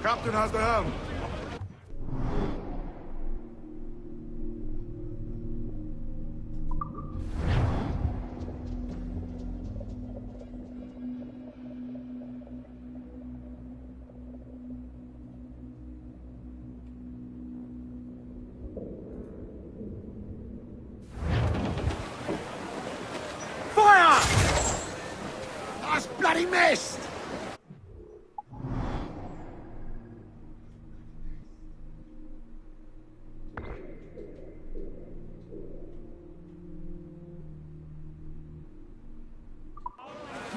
Captain has the helm. Fire! That's bloody missed!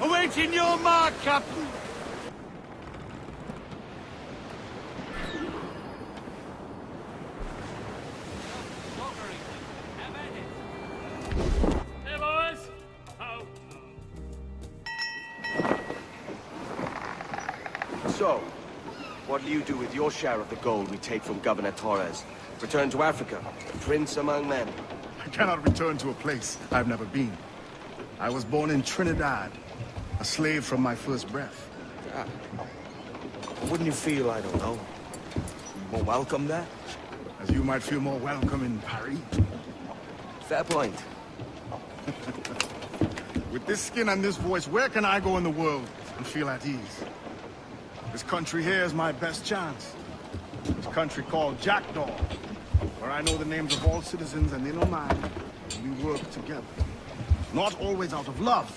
Awaiting your mark, Captain! Hey, boys! Oh. So, what'll you do with your share of the gold we take from Governor Torres? Return to Africa, a prince among men. I cannot return to a place I've never been. I was born in Trinidad, a slave from my first breath. Wouldn't you feel, I don't know, more welcome there? As you might feel more welcome in Paris. Fair point. With this skin and this voice, where can I go in the world and feel at ease? This country here is my best chance. This country called Jackdaw, where I know the names of all citizens and they know mine, and we work together. Not always out of love,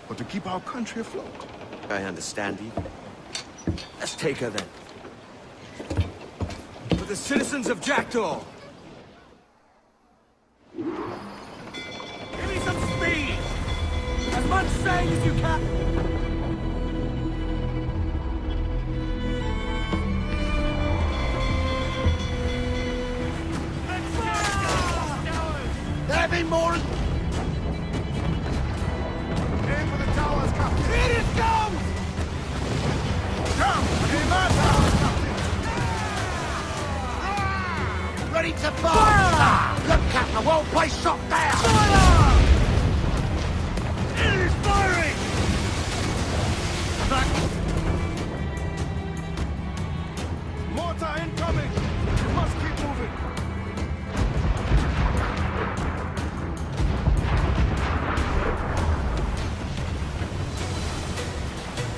but to keep our country afloat. I understand you. Let's take her then. For the citizens of Jackdaw! Give me some speed! As much sail as you can! There be more! Aim for the towers, Captain! Here it goes! Come! Aim my towers, Captain! Ready to fire! Look, Captain, a well-placed shot there! Fire! It is firing! Mortar incoming! We must keep moving!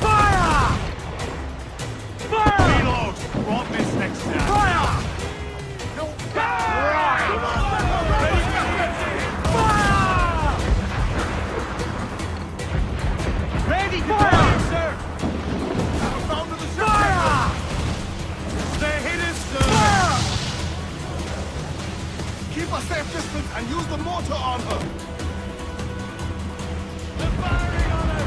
Fire! Fire! Reload! Won't miss next time. Fire! No, right! Fire! Ready to fire, sir! Down to the ship! Fire! They hit us, sir! Fire! Keep a safe distance and use the mortar on her! They're firing on us!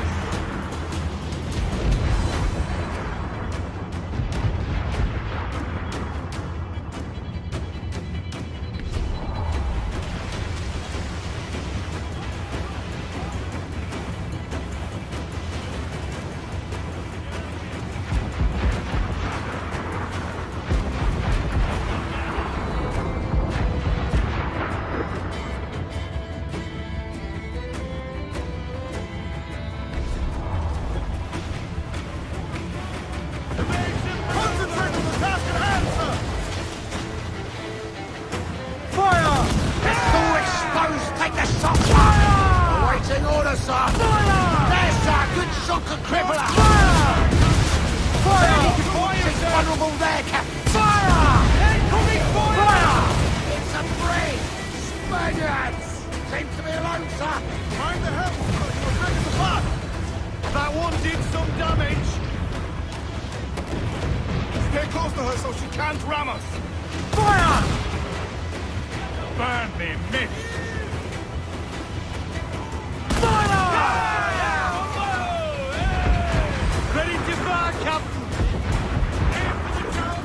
Concentrate on the task at hand, sir! Fire! It's all exposed! Take the shot! Fire! Awaiting orders, sir! Fire! There's a good shot to cripple her! Fire! Fire! She's vulnerable there, Captain! Fire! Incoming fire! Fire! It's a break! Spaniards! Seems to be alone, sir! Mind the helm, sir! You're breaking the back! That one did some damage! Stay close to her so she can't ram us! Fire! Burn me, miss! Fire! Ready to fire, Captain! Aim for the tower!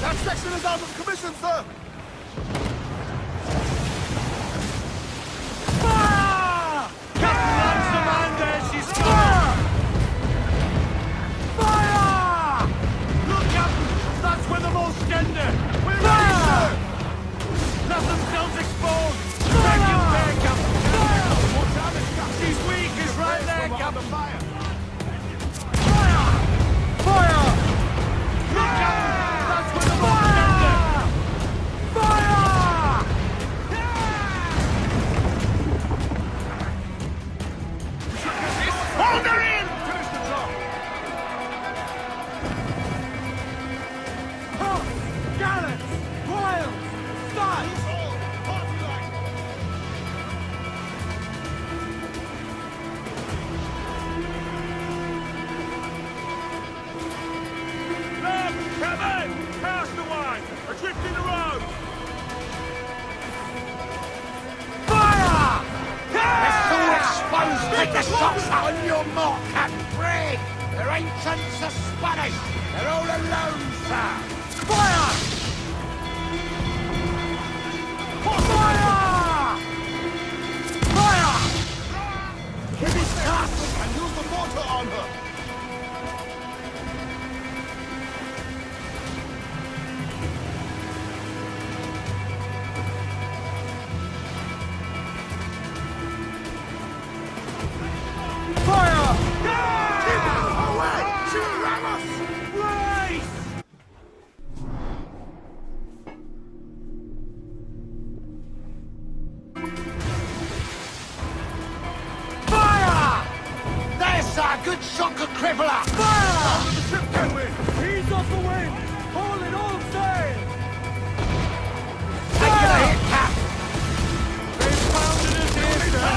That section is out of commission, sir! Fire! Captain lands the man there, she's gone! Fire! Look, Captain! That's where the most tender! We're ready, sir! Let themselves exposed! Take your care, Captain! Take the socks out on your mark, Captain Brig! They're ancients of Spanish! They're all alone, sir! Fire! Fire! Fire! Hit his castle and use the mortar on her! Good shocker crippler! Fire! The ship can win! Ease off the wind! Haul it all sail! Taking a hit, Cap! They've pounded us here, sir!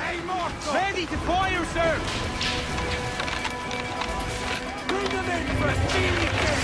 Hey, Marco! Ready to fire, sir! Bring them in for a speedy kill!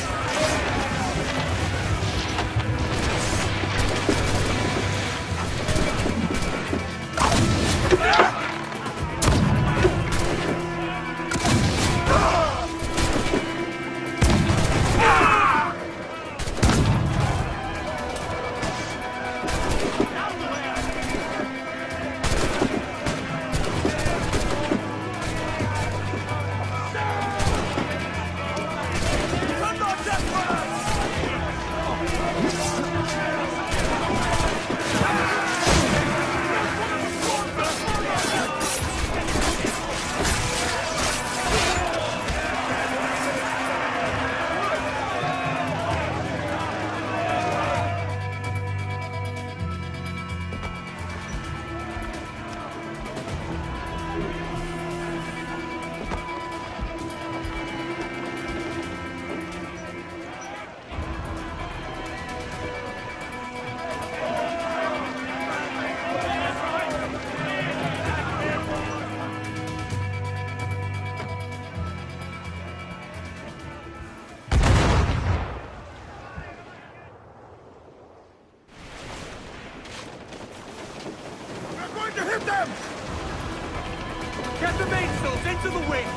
Get the mainsails into the wind!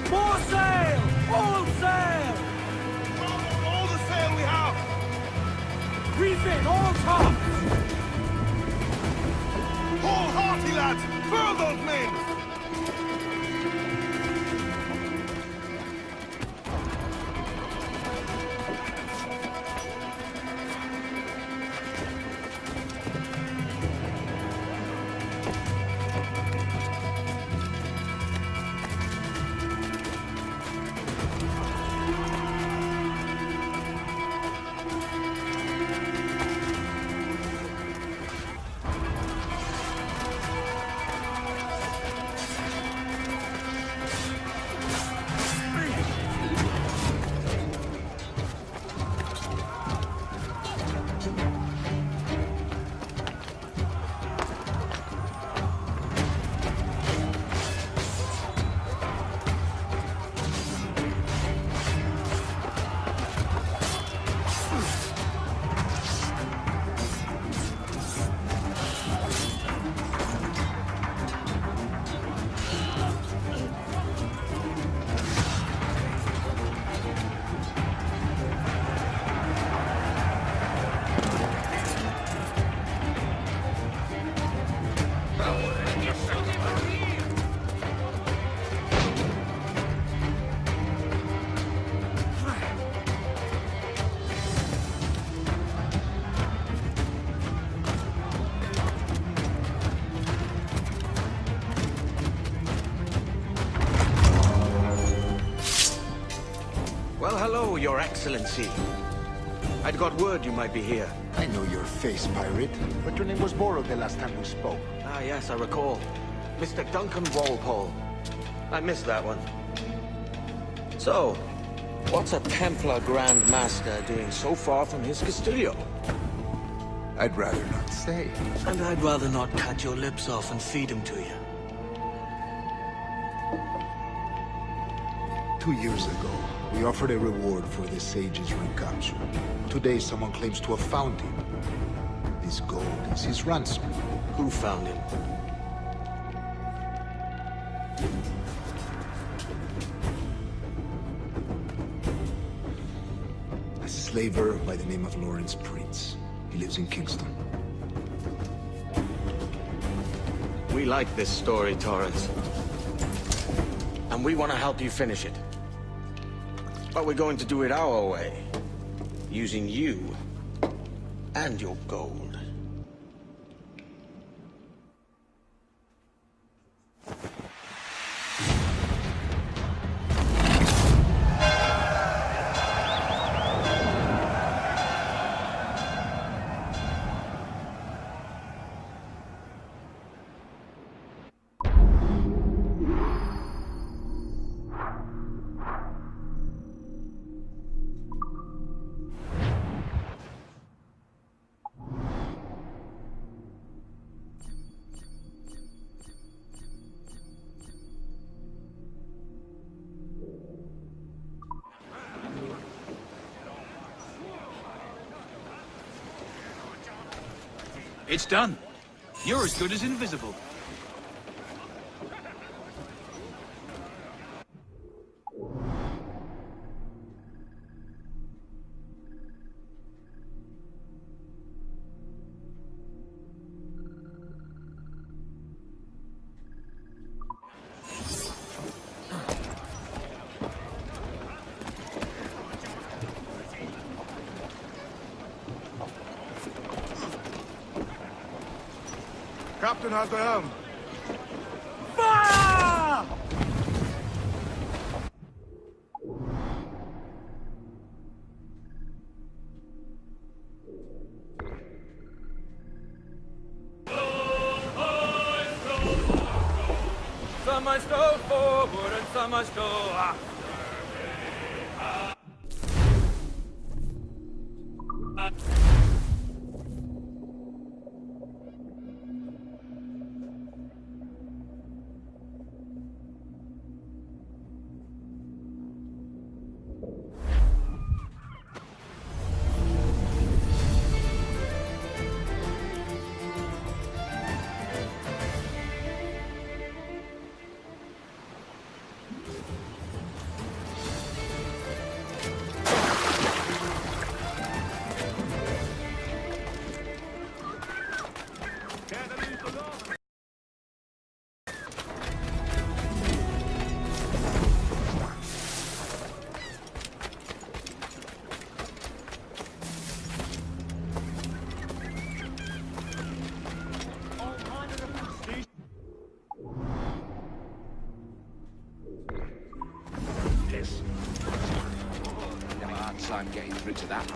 More sail! All sail! All the sail we have! Reef in all tops! All hearty, lads! Furl those men! Well, hello, Your Excellency. I'd got word you might be here. I know your face, pirate, but your name was borrowed the last time we spoke. Ah, yes, I recall. Mr. Duncan Walpole. I missed that one. So, what's a Templar Grand Master doing so far from his Castillo? I'd rather not say. And I'd rather not cut your lips off and feed him to you. 2 years ago, We offered a reward for the sage's recapture. Today, someone claims to have found him. This gold is his ransom. Who found him? A slaver by the name of Lawrence Prince. He lives in Kingston. We like this story, Torres. And we want to help you finish it. But we're going to do it our way. Using you and your gold. It's done. You're as good as invisible. Captain has the helm. Fire! Some must go forward and some must go after. I'm getting through to that.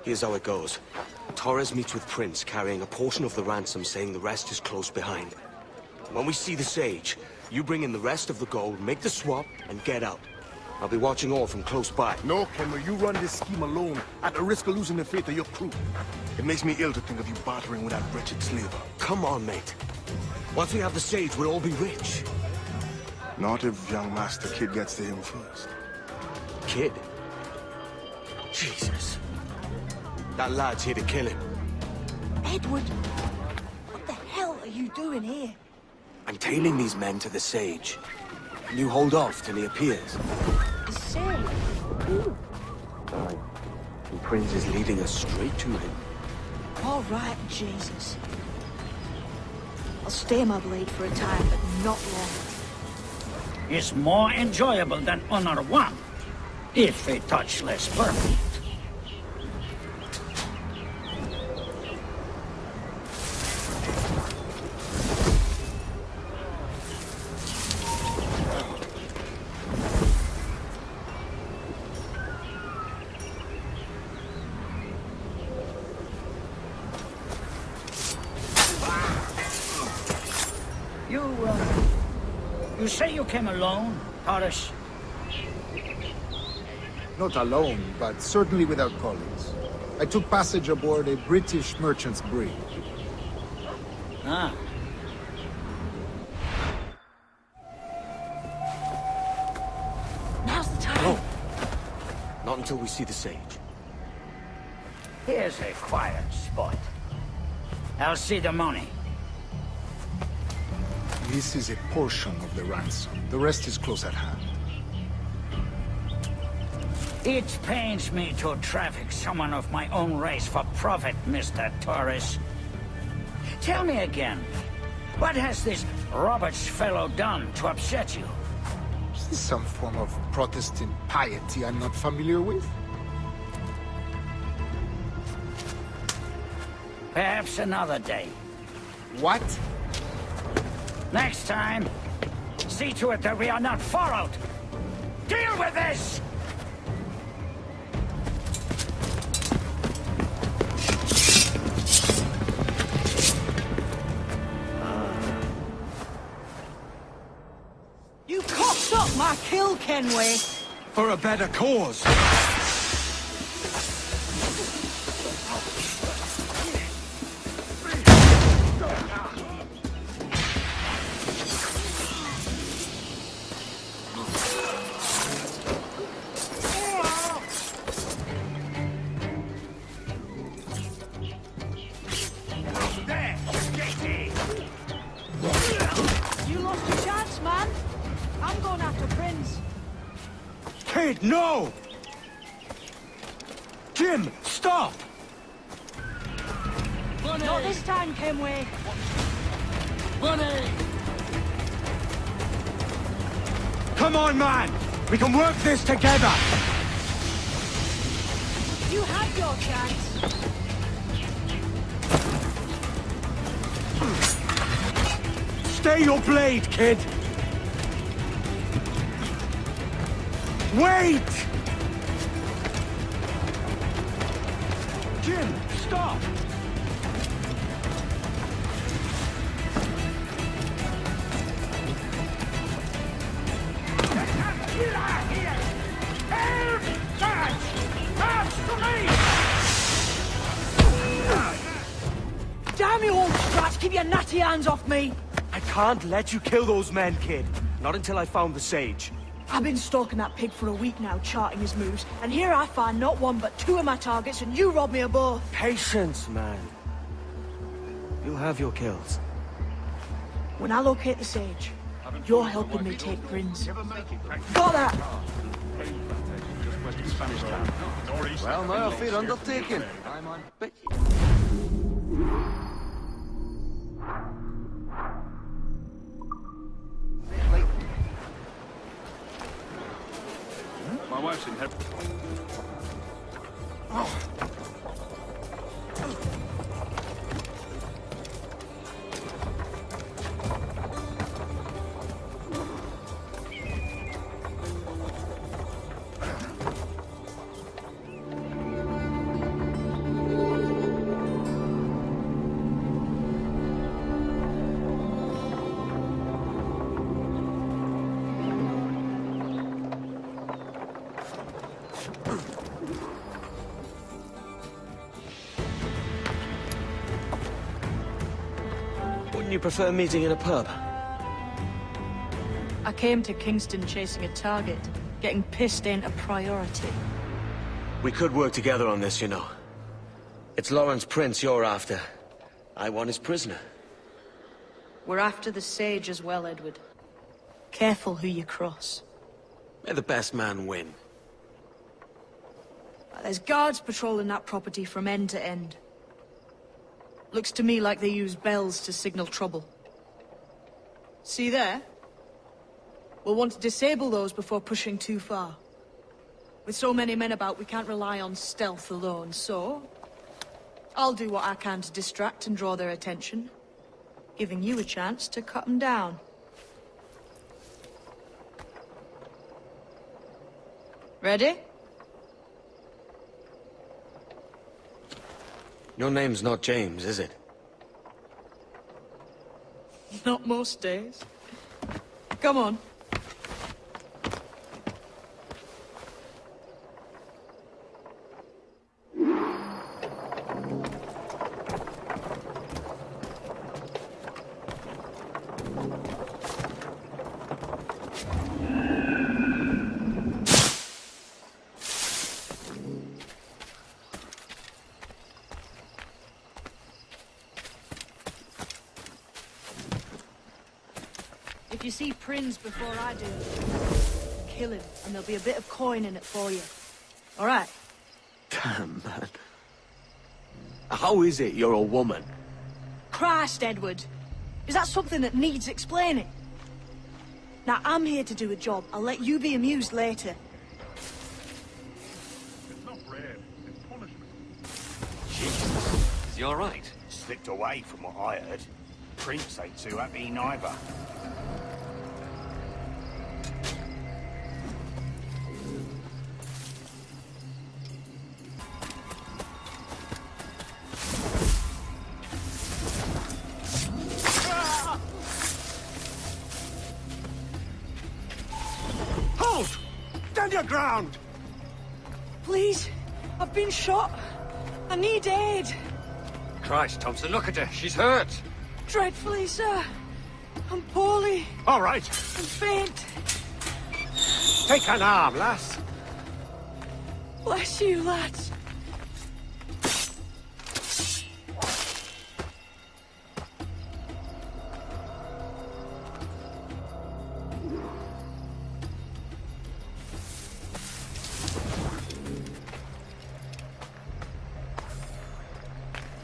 Here's how it goes. Torres meets with Prince, carrying a portion of the ransom, saying the rest is close behind. When we see the Sage, you bring in the rest of the gold, make the swap, and get out. I'll be watching all from close by. No, Kenway, you run this scheme alone, at the risk of losing the faith of your crew. It makes me ill to think of you bartering with that wretched slaver. Come on, mate. Once we have the Sage, we'll all be rich. Not if young Master Kid gets to him first. Kid? Jesus. That lad's here to kill him. Edward, what the hell are you doing here? I'm tailing these men to the Sage. You hold off till he appears. The same. And Prince is leading us straight to him. All right, Jesus. I'll stay my blade for a time, but not long. Is more enjoyable than Honor 1, if a touch less perfect. You say you came alone, Torres? Not alone, but certainly without colleagues. I took passage aboard a British merchant's brig. Ah. Now's the time. No. Not until we see the Sage. Here's a quiet spot. I'll see the money. This is a portion of the ransom. The rest is close at hand. It pains me to traffic someone of my own race for profit, Mr. Torres. Tell me again, what has this Roberts fellow done to upset you? Is this some form of Protestant piety I'm not familiar with? Perhaps another day. What? Next time, see to it that we are not followed. Deal with this! You cocked up my kill, Kenway. For a better cause! You lost your chance, man. I'm going after Prince. Kid, no! Jim, stop! Not this time, Kenway. Come on, man! We can work this together! You had your chance. Stay your blade, kid! Wait! Jim, stop! Damn you old strats, keep your natty hands off me. I can't let you kill those men, kid. Not until I found the Sage. I've been stalking that pig for a week now, charting his moves, and here I find not one but two of my targets, and you rob me of both. Patience, man. You'll have your kills. When I locate the Sage, you're helping me take Prince. Got that? Well, no fear undertaking. I'm on. My wife's in heaven. Wouldn't you prefer meeting in a pub? I came to Kingston chasing a target. Getting pissed ain't a priority. We could work together on this, you know. It's Lawrence Prince you're after. I want his prisoner. We're after the Sage as well, Edward. Careful who you cross. May the best man win. There's guards patrolling that property from end to end. Looks to me like they use bells to signal trouble. See there? We'll want to disable those before pushing too far. With so many men about, we can't rely on stealth alone, so... I'll do what I can to distract and draw their attention, giving you a chance to cut them down. Ready? Your name's not James, is it? Not most days. Come on. If you see Prince before I do, kill him, and there'll be a bit of coin in it for you. All right? Damn, man. How is it you're a woman? Christ, Edward. Is that something that needs explaining? Now, I'm here to do a job. I'll let you be amused later. It's not bread, it's punishment. Jesus. Is he all right? Slipped away from what I heard. Prince ain't too happy neither. Halt! Stand your ground! Please, I've been shot. I need aid. Christ, Thompson, look at her. She's hurt. Dreadfully, sir. I'm poorly. All right, I'm faint. take an arm, lass. Bless you, lads.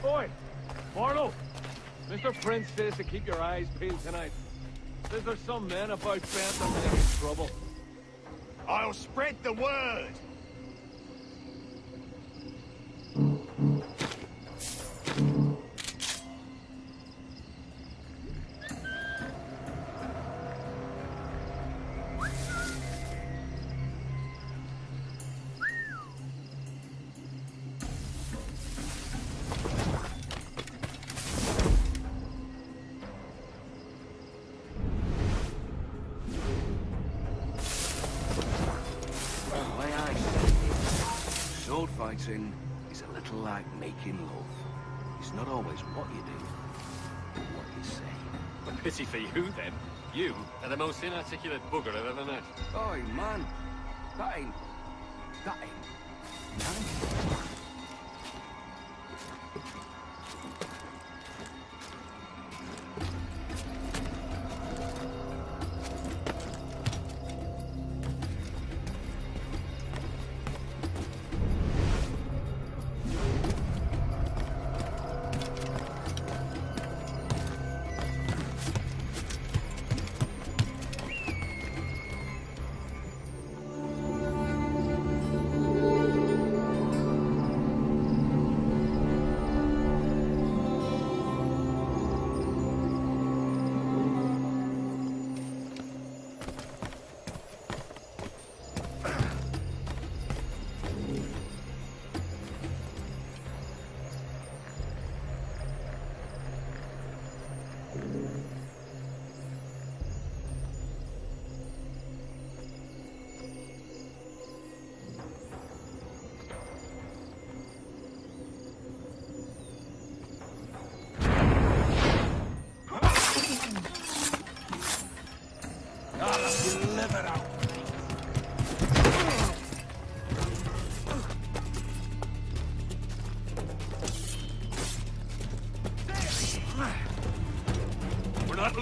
Boy, Marlowe. Mr. Prince says to keep your eyes peeled tonight. Says there's some men about bent on making trouble. I'll spread the word. Sword fighting is a little like making love. It's not always what you do, but what you say. A pity for you, then. You are the most inarticulate bugger I've ever met. Oi, man. That ain't... nice.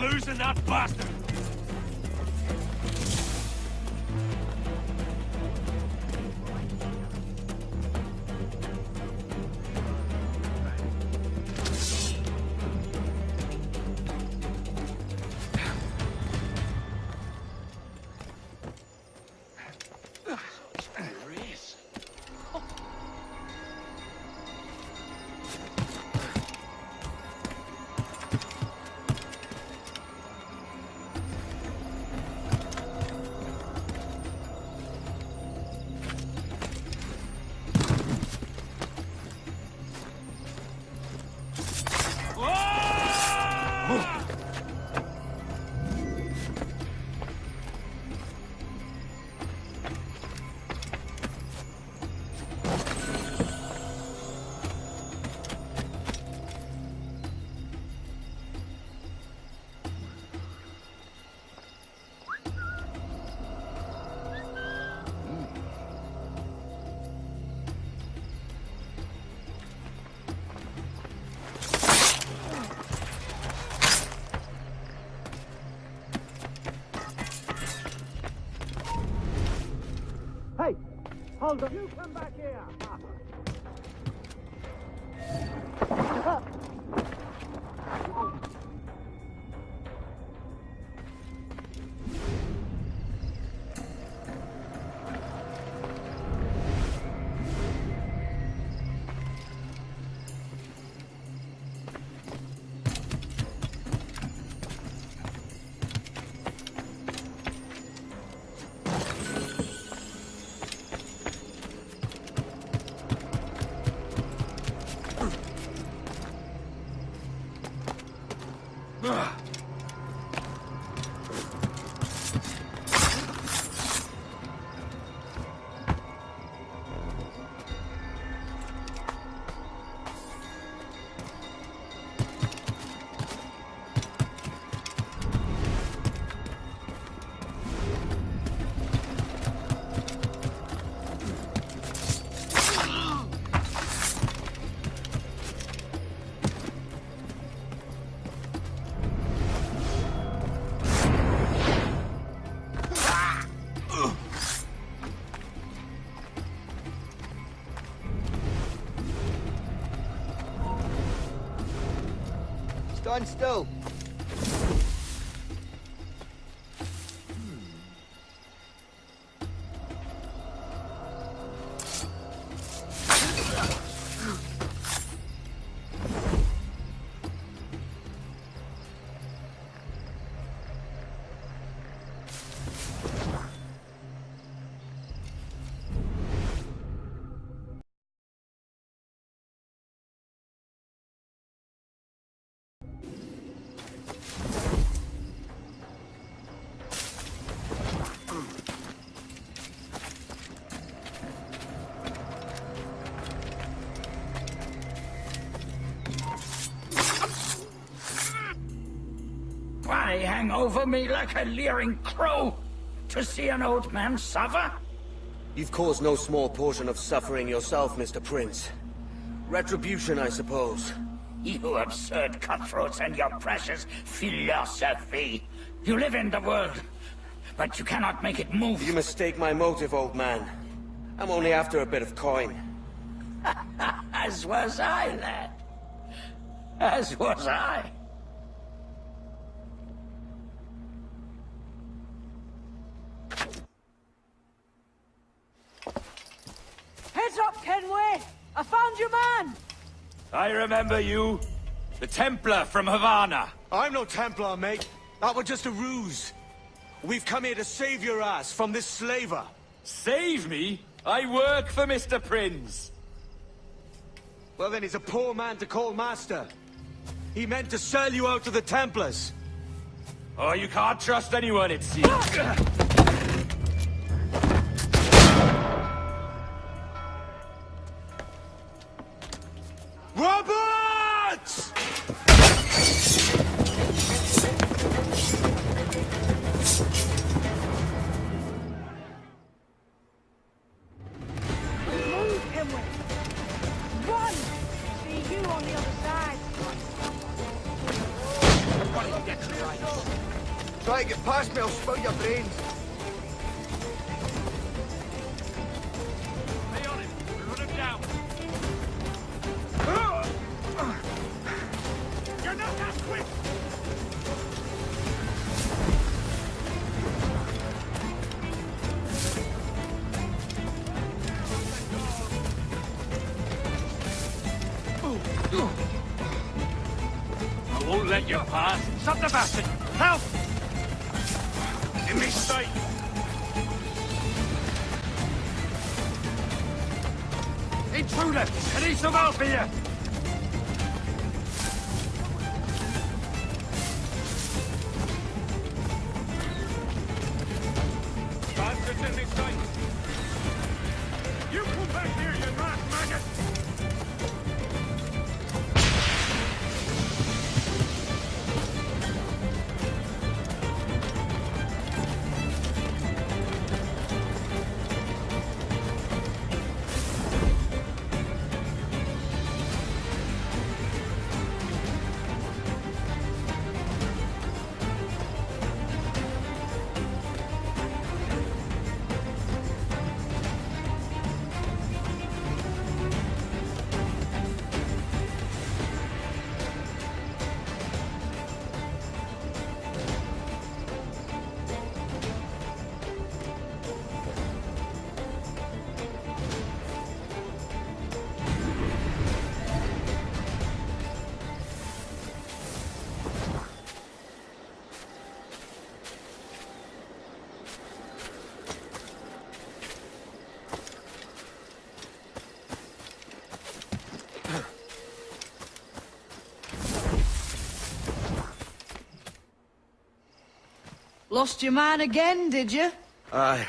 losing that bastard! Hold on. You come back here. Stand still. Why hang over me like a leering crow? To see an old man suffer? You've caused no small portion of suffering yourself, Mr. Prince. Retribution, I suppose. You absurd cutthroats and your precious philosophy. You live in the world, but you cannot make it move. You mistake my motive, old man. I'm only after a bit of coin. As was I, lad. As was I. Heads up, Kenway! I found your man! I remember you. The Templar from Havana. I'm no Templar, mate. That was just a ruse. We've come here to save your ass from this slaver. Save me? I work for Mr. Prince. Well, then he's a poor man to call master. He meant to sell you out to the Templars. Oh, you can't trust anyone, it seems. Roberts! Move, Kenway! Run! See you on the other side! What did you get to right? try to get past me, I'll spill your brains. Stay on him. We'll run him down. You're not that quick! I won't let you pass. Stop the bastard! Help! Give me sight! Intruder! I need some help here! Bastards in this sight! You come back here, you mad maggot! Lost your man again, did you? Aye.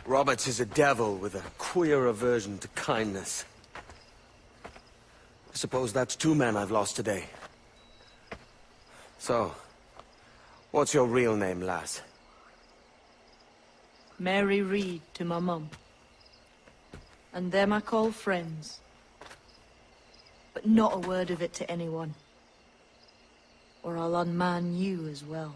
Roberts is a devil with a queer aversion to kindness. I suppose that's 2 men I've lost today. So, what's your real name, lass? Mary Reed to my mum. And them I call friends. But not a word of it to anyone. Or I'll unman you as well.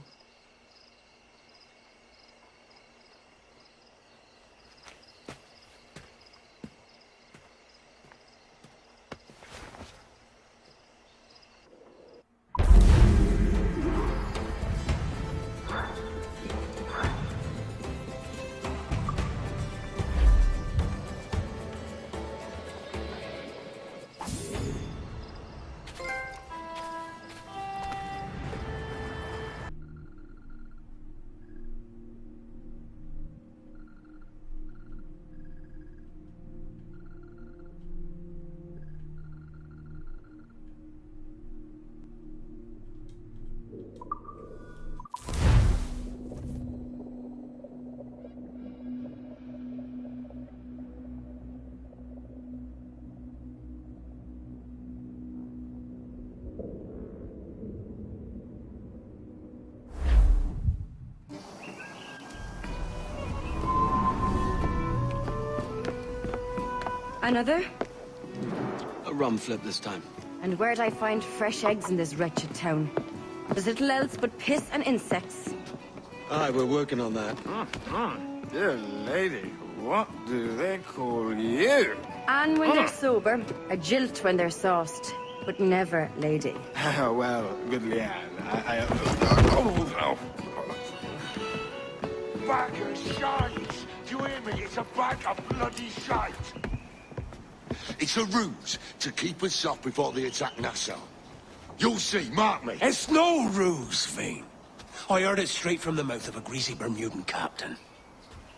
Another? A rum flip this time. And where'd I find fresh eggs in this wretched town? There's little else but piss and insects. Aye, we're working on that. Dear lady, what do they call you? And when they're sober, a jilt when they're sauced, but never lady. Well, good Leanne, Bag of shite! Do you hear me? It's a bag of bloody shite! It's a ruse to keep us soft before they attack Nassau. You'll see, mark me. It's no ruse, Fiend. I heard it straight from the mouth of a greasy Bermudan captain.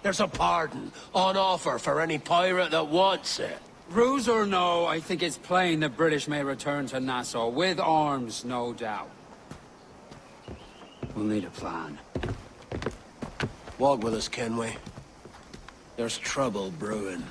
There's a pardon on offer for any pirate that wants it. Ruse or no, I think it's plain the British may return to Nassau, with arms, no doubt. We'll need a plan. Walk with us, Kenway. There's trouble brewing.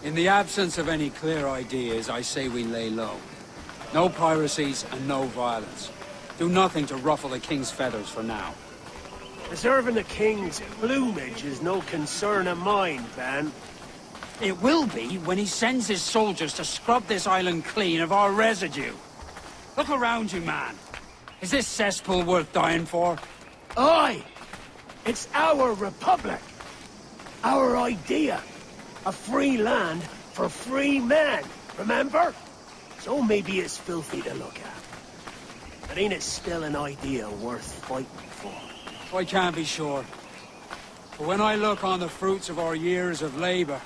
In the absence of any clear ideas, I say we lay low. No piracies and no violence. Do nothing to ruffle the king's feathers for now. Preserving the king's plumage is no concern of mine, Ben. It will be when he sends his soldiers to scrub this island clean of our residue. Look around you, man. Is this cesspool worth dying for? Aye! It's our republic. Our idea. A free land for free men, remember? So maybe it's filthy to look at. But ain't it still an idea worth fighting for? I can't be sure. But when I look on the fruits of our years of labor,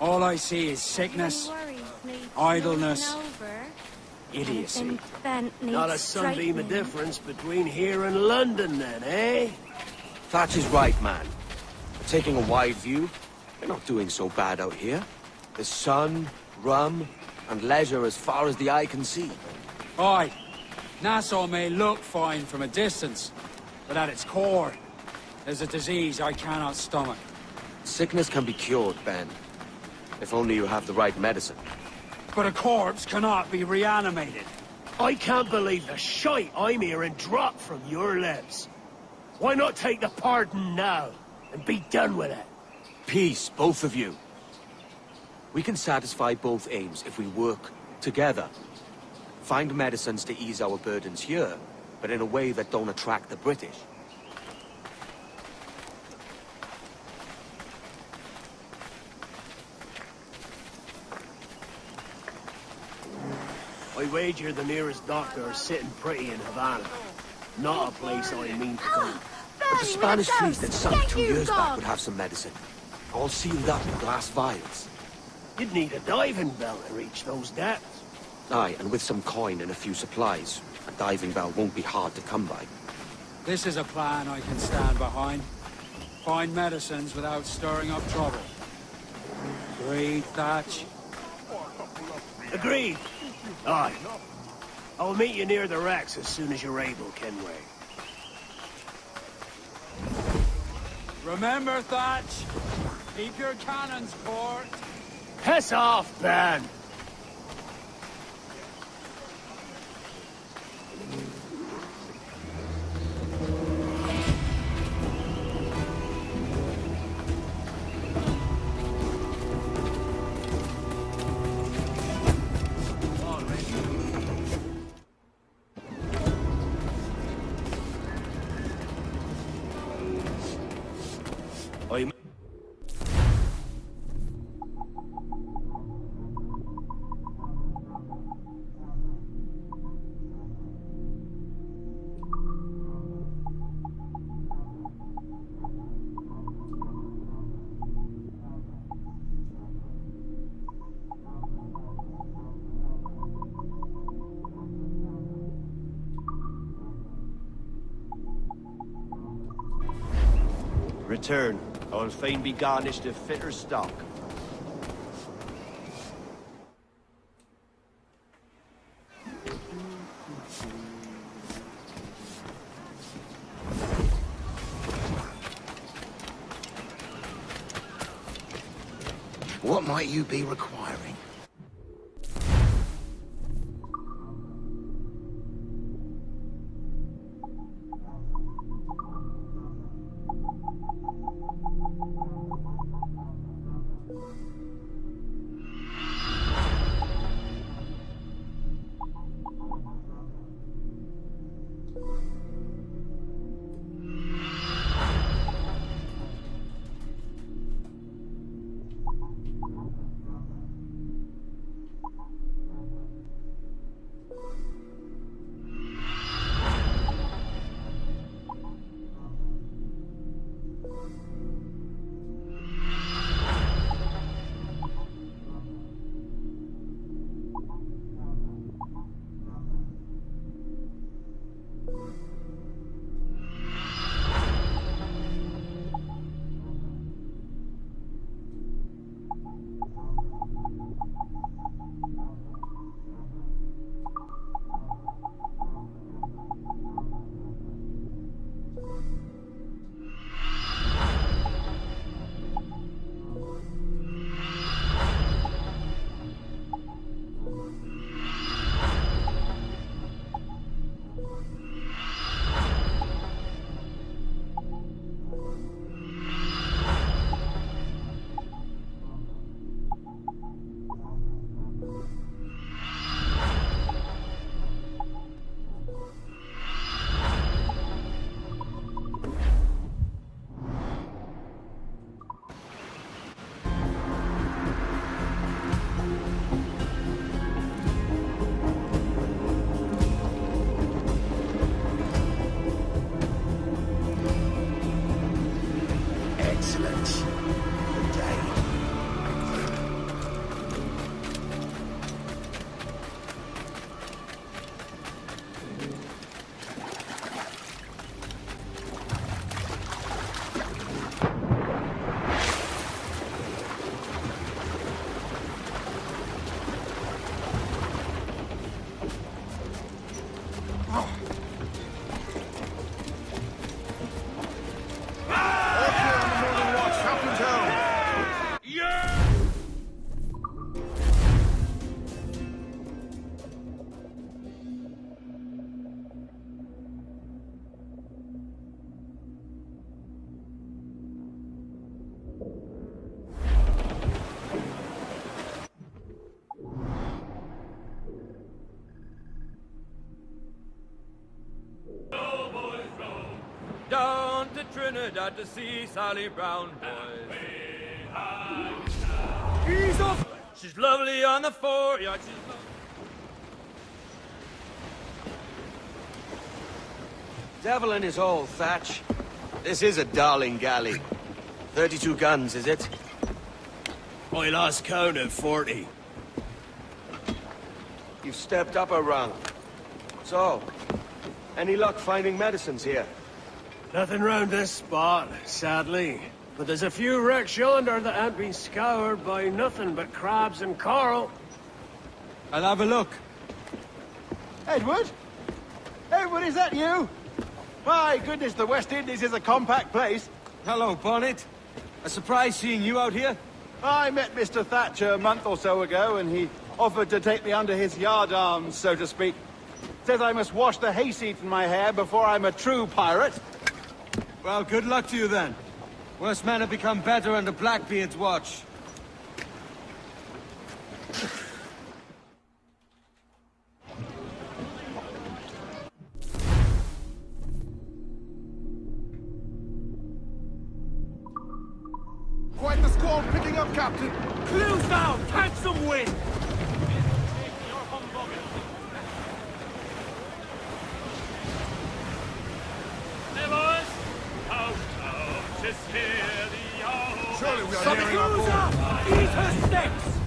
all I see is sickness, idleness, idiocy. Not a sunbeam of difference between here and London, then, eh? Thatch is right, man. But taking a wide view, we're not doing so bad out here. There's sun, rum, and leisure as far as the eye can see. Aye. Nassau may look fine from a distance, but at its core, there's a disease I cannot stomach. Sickness can be cured, Ben. If only you have the right medicine. But a corpse cannot be reanimated. I can't believe the shite I'm hearing drop from your lips. Why not take the pardon now, and be done with it? Peace, both of you. We can satisfy both aims if we work together. Find medicines to ease our burdens here, but in a way that don't attract the British. I wager the nearest doctor is sitting pretty in Havana. Not a place I mean to go. But the Spanish fleet that sunk 2 years back would have some medicine. All sealed up in glass vials. You'd need a diving bell to reach those depths. Aye, and with some coin and a few supplies, a diving bell won't be hard to come by. This is a plan I can stand behind. Find medicines without stirring up trouble. Agreed, Thatch? Agreed. Aye. I'll meet you near the wrecks as soon as you're able, Kenway. Remember, Thatch, keep your cannons port. Piss off, Ben! I'm... Return. I will fain be garnished of fitter stock. What might you be requiring? Trinidad to see Sally Brown, boys. Ease up! She's lovely on the fore, yeah, she's Devil in his hole, Thatch. This is a darling galley. 32 guns, is it? I lost count at 40. You've stepped up a rung. So, any luck finding medicines here? Nothing round this spot, sadly. But there's a few wrecks yonder that ain't been scoured by nothing but crabs and coral. I'll have a look. Edward? Edward, is that you? My goodness, the West Indies is a compact place. Hello, Bonnet. A surprise seeing you out here. I met Mr. Thatcher a month or so ago, and he offered to take me under his yardarms, so to speak. Says I must wash the hayseed from my hair before I'm a true pirate. Well, good luck to you then. Worst men have become better under Blackbeard's watch. Quite the squall picking up, Captain. Clues down! Catch some wind! Surely we are nearing our goal. Eat her sticks!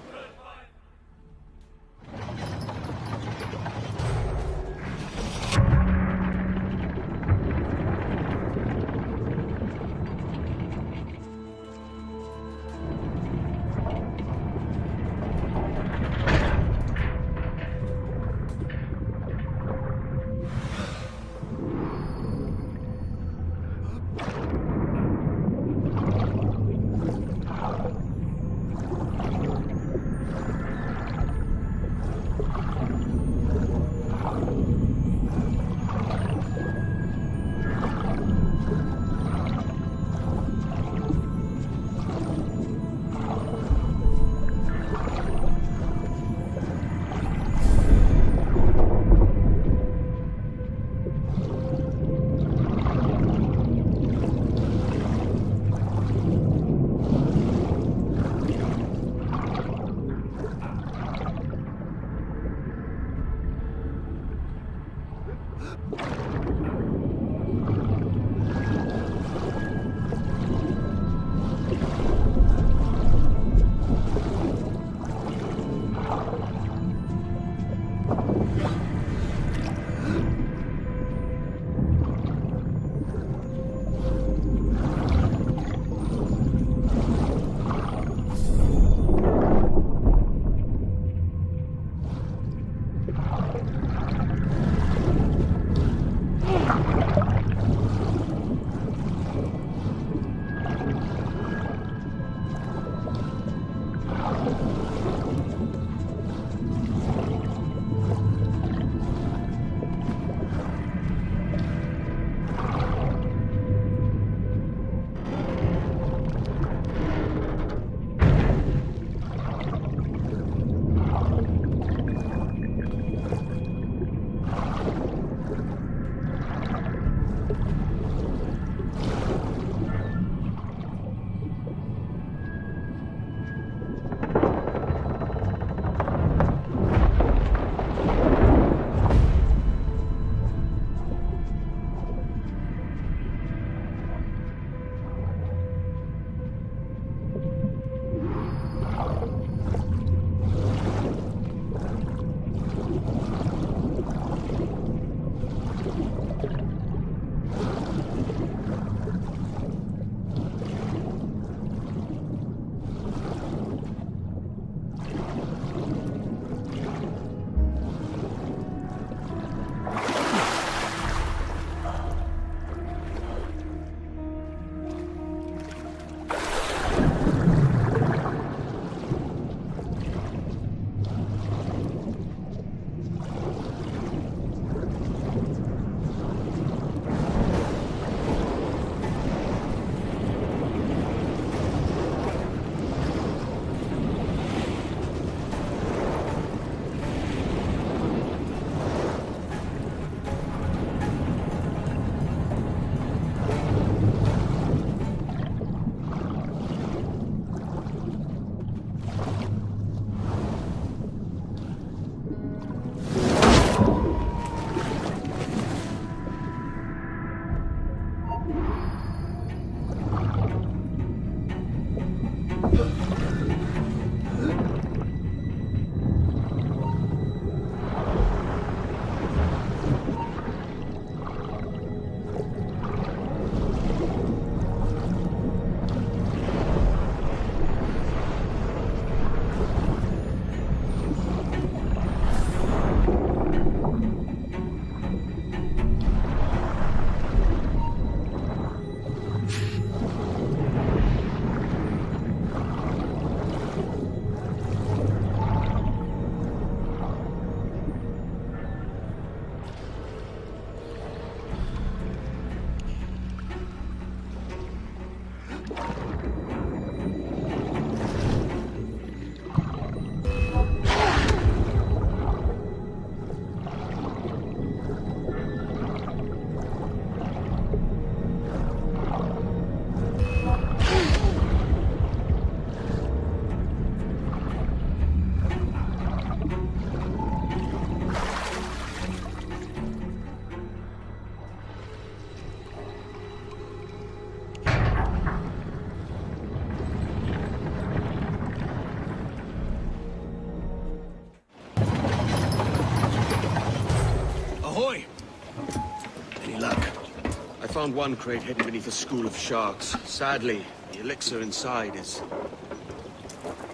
found one crate hidden beneath a school of sharks. Sadly, the elixir inside is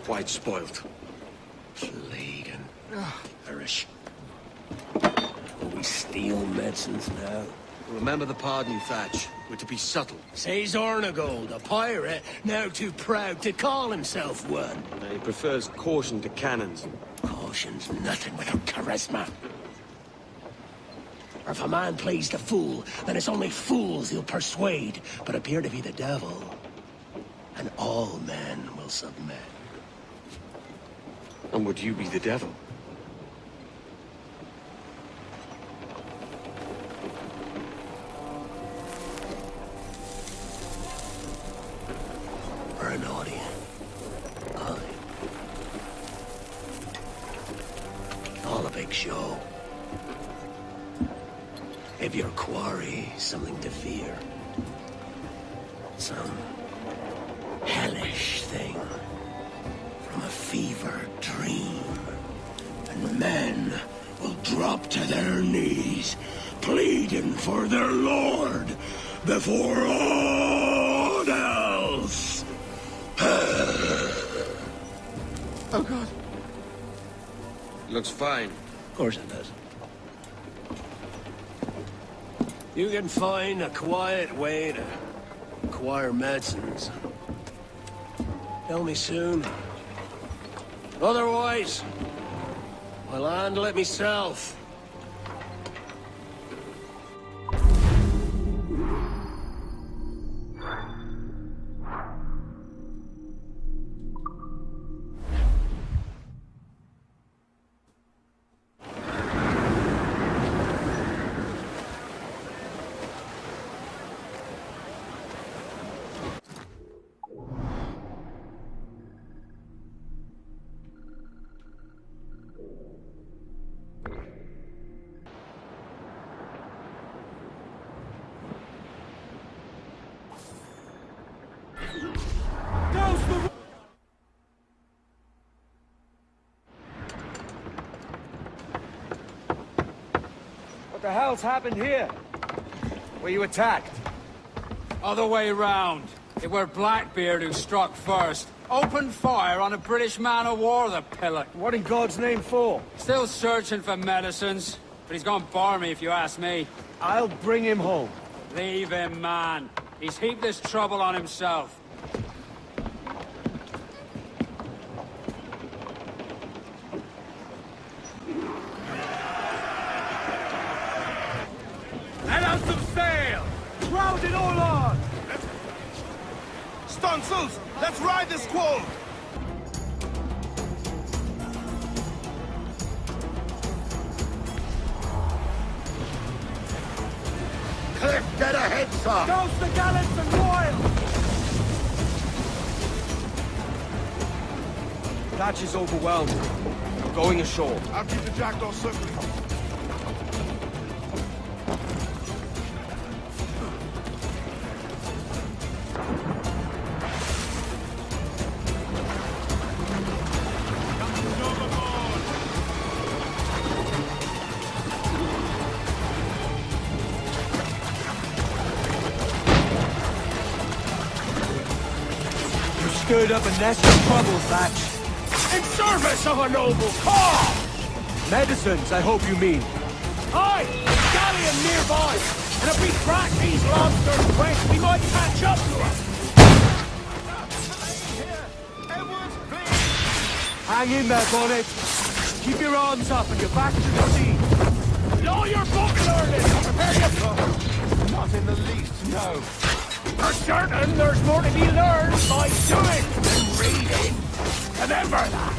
quite spoilt. Plague and perish. Will we steal medicines now? Remember the pardon, Thatch. We're to be subtle. Says Ornagold, a pirate, now too proud to call himself one. He prefers caution to cannons. Caution's nothing without charisma. Or if a man plays the fool, then it's only fools he'll persuade, but appear to be the devil. And all men will submit. And would you be the devil? Or an audience. All a big show. Give your quarry something to fear. Some hellish thing from a fevered dream. And men will drop to their knees, pleading for their lord before all else. Oh, God. Looks fine. Of course it does. You can find a quiet way to acquire medicines. Tell me soon. Otherwise, I'll handle it myself. What the hell's happened here? Were you attacked? Other way round. It were Blackbeard who struck first. Opened fire on a British man-o'-war, the pillock. What in God's name for? Still searching for medicines, but he's gone barmy if you ask me. I'll bring him home. Leave him, man. He's heaped this trouble on himself. Let out some sail! Crowd it all on! Stunsails, let's ride this squall! Cliff, get ahead, sir! Douse the gallants and royals! Thatch is overwhelmed. I'm going ashore. I'll keep the jackdaw circling. Stirred up a nest of trouble, Thatch. In service of a noble cause! Medicines, I hope you mean. Aye! Galleon nearby! And if we crack these lobsters quick, we might catch up to them! Hang in there, Bonnet. Keep your arms up and your back to the sea. Know your book learning! Prepare you... Not in the least, no. For certain, there's more to be learned by doing than reading. Remember that.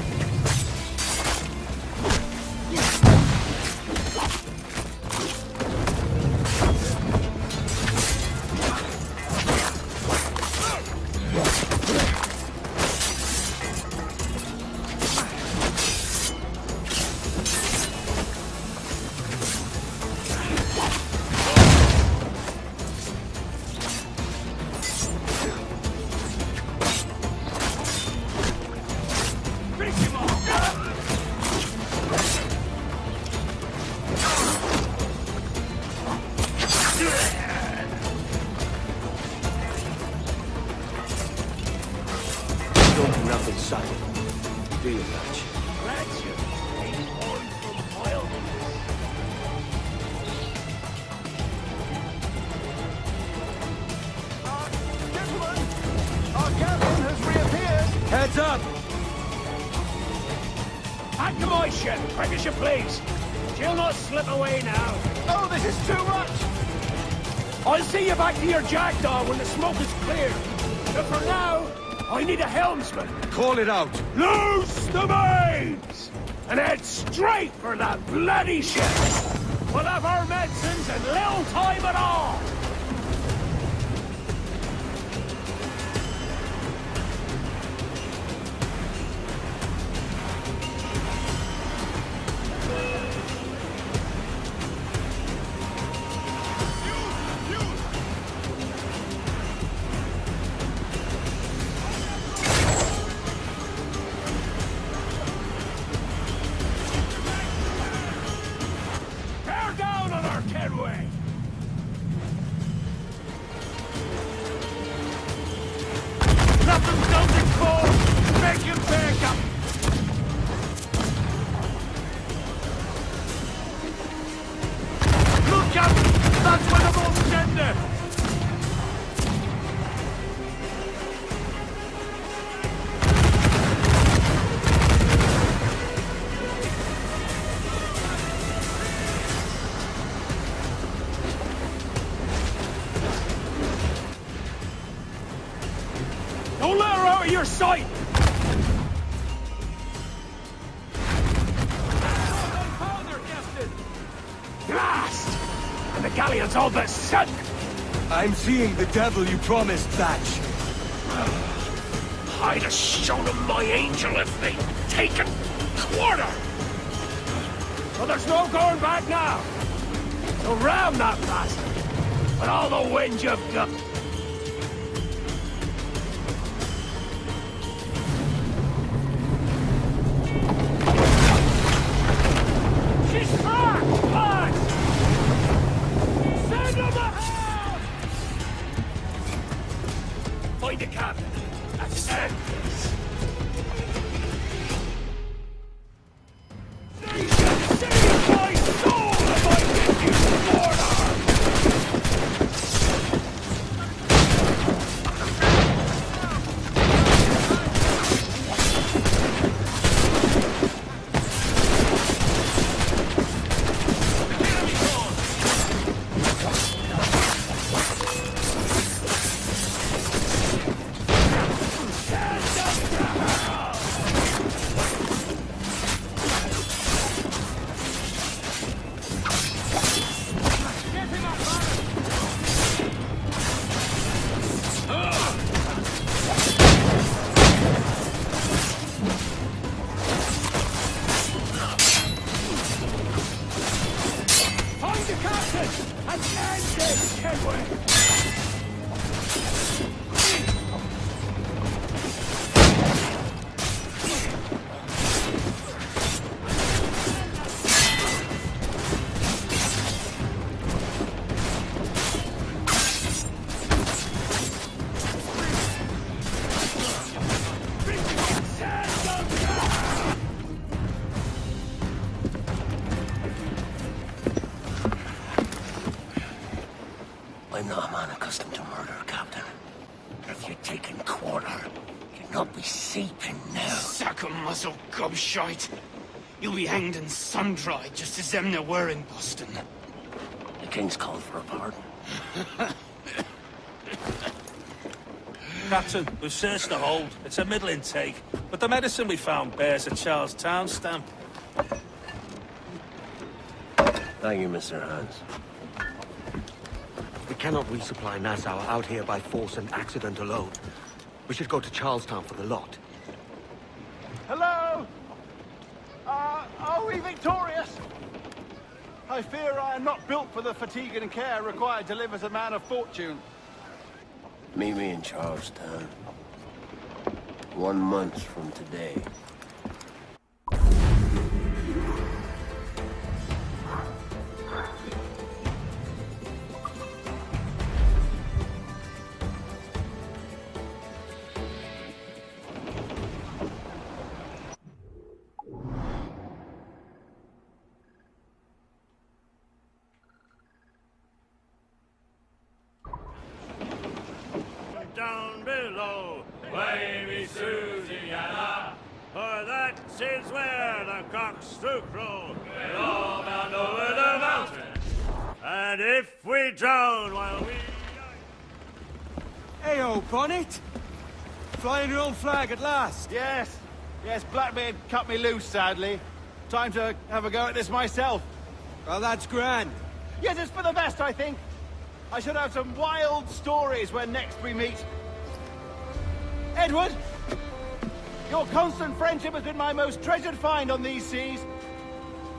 do you, Thatch? Legend ain't born from wilderness. Gentlemen, our captain has reappeared. Heads up! Back to my ship, quick as you please. She'll not slip away now. Oh, this is too much! I'll see you back to your jackdaw when the smoke is cleared. But for now, I need a helmsman. Call it out! Loose the mains! And head straight for that bloody ship! We'll have our medicines and little time at all! Bear down on our Kenway! Nothing's down to call! Make him back up! Look out! That's where the boat's headed! Don't let her out of your sight! Blast! And the galleon's all but sunk! I'm seeing the devil you promised, Thatch. I'd have shown them my angel if they'd taken quarter! Well, there's no going back now! So ram that bastard! With all the wind you've got! She's cracked! Lads! Send them ahead! Find the captain and end this! Nation, save my soul if I give you order! Find the captain and end this, Kenway! I'm not a man accustomed to murder, Captain. If you'd taken quarter, you'd not be seeping now. Sack a muzzle, gobshite. You'll be hanged and sun-dried just as them there were in Boston. The King's called for a pardon. Captain, we've searched the hold. It's a middling take, but the medicine we found bears a Charlestown stamp. Thank you, Mr. Hans. We cannot resupply Nassau out here by force and accident alone. We should go to Charlestown for the lot. Hello? Are we victorious? I fear I am not built for the fatigue and care required to live as a man of fortune. Meet me in Charlestown. 1 month from today. low, wavy Susiana. For that is where the cocks do crow, we're all bound over the mountain. And if we drown while we... Hey-o, Bonnet! Flying your own flag at last. Yes. Yes, Blackbeard cut me loose, sadly. Time to have a go at this myself. Well, that's grand. Yes, it's for the best, I think. I should have some wild stories when next we meet. Edward! Your constant friendship has been my most treasured find on these seas.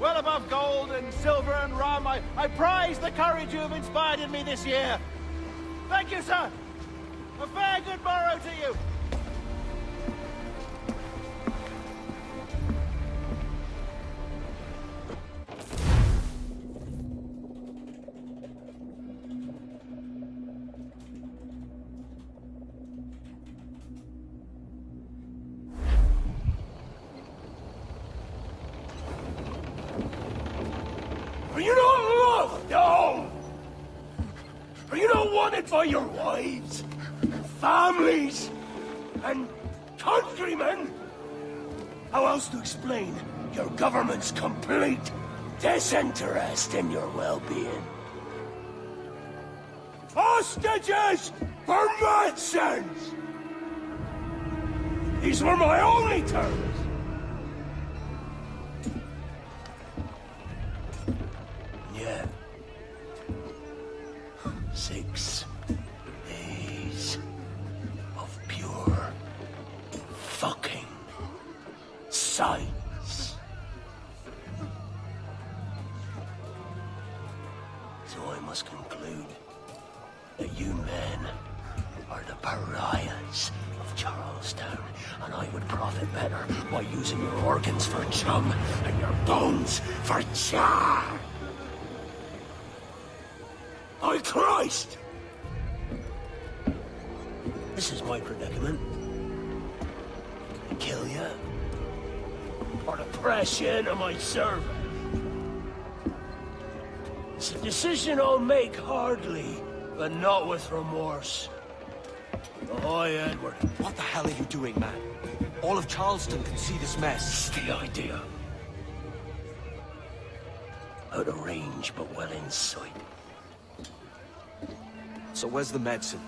Well above gold and silver and rum, I prize the courage you have inspired in me this year. Thank you, sir. A fair good morrow to you. Are you not loved? No! Are you not wanted by your wives, families, and countrymen? How else to explain your government's complete disinterest in your well-being? Hostages for medicines! These were my only terms. Yeah. 6 days of pure fucking science. So I must conclude that you men are the pariahs of Charlestown, and I would profit better by using your organs for chum and your bones for char. By Christ! This is my predicament. To kill you, or to press you into my service. It's a decision I'll make hardly, but not with remorse. Ahoy, Edward. What the hell are you doing, man? All of Charleston can see this mess. It's the idea. Out of range, but well in sight. So where's the medicine?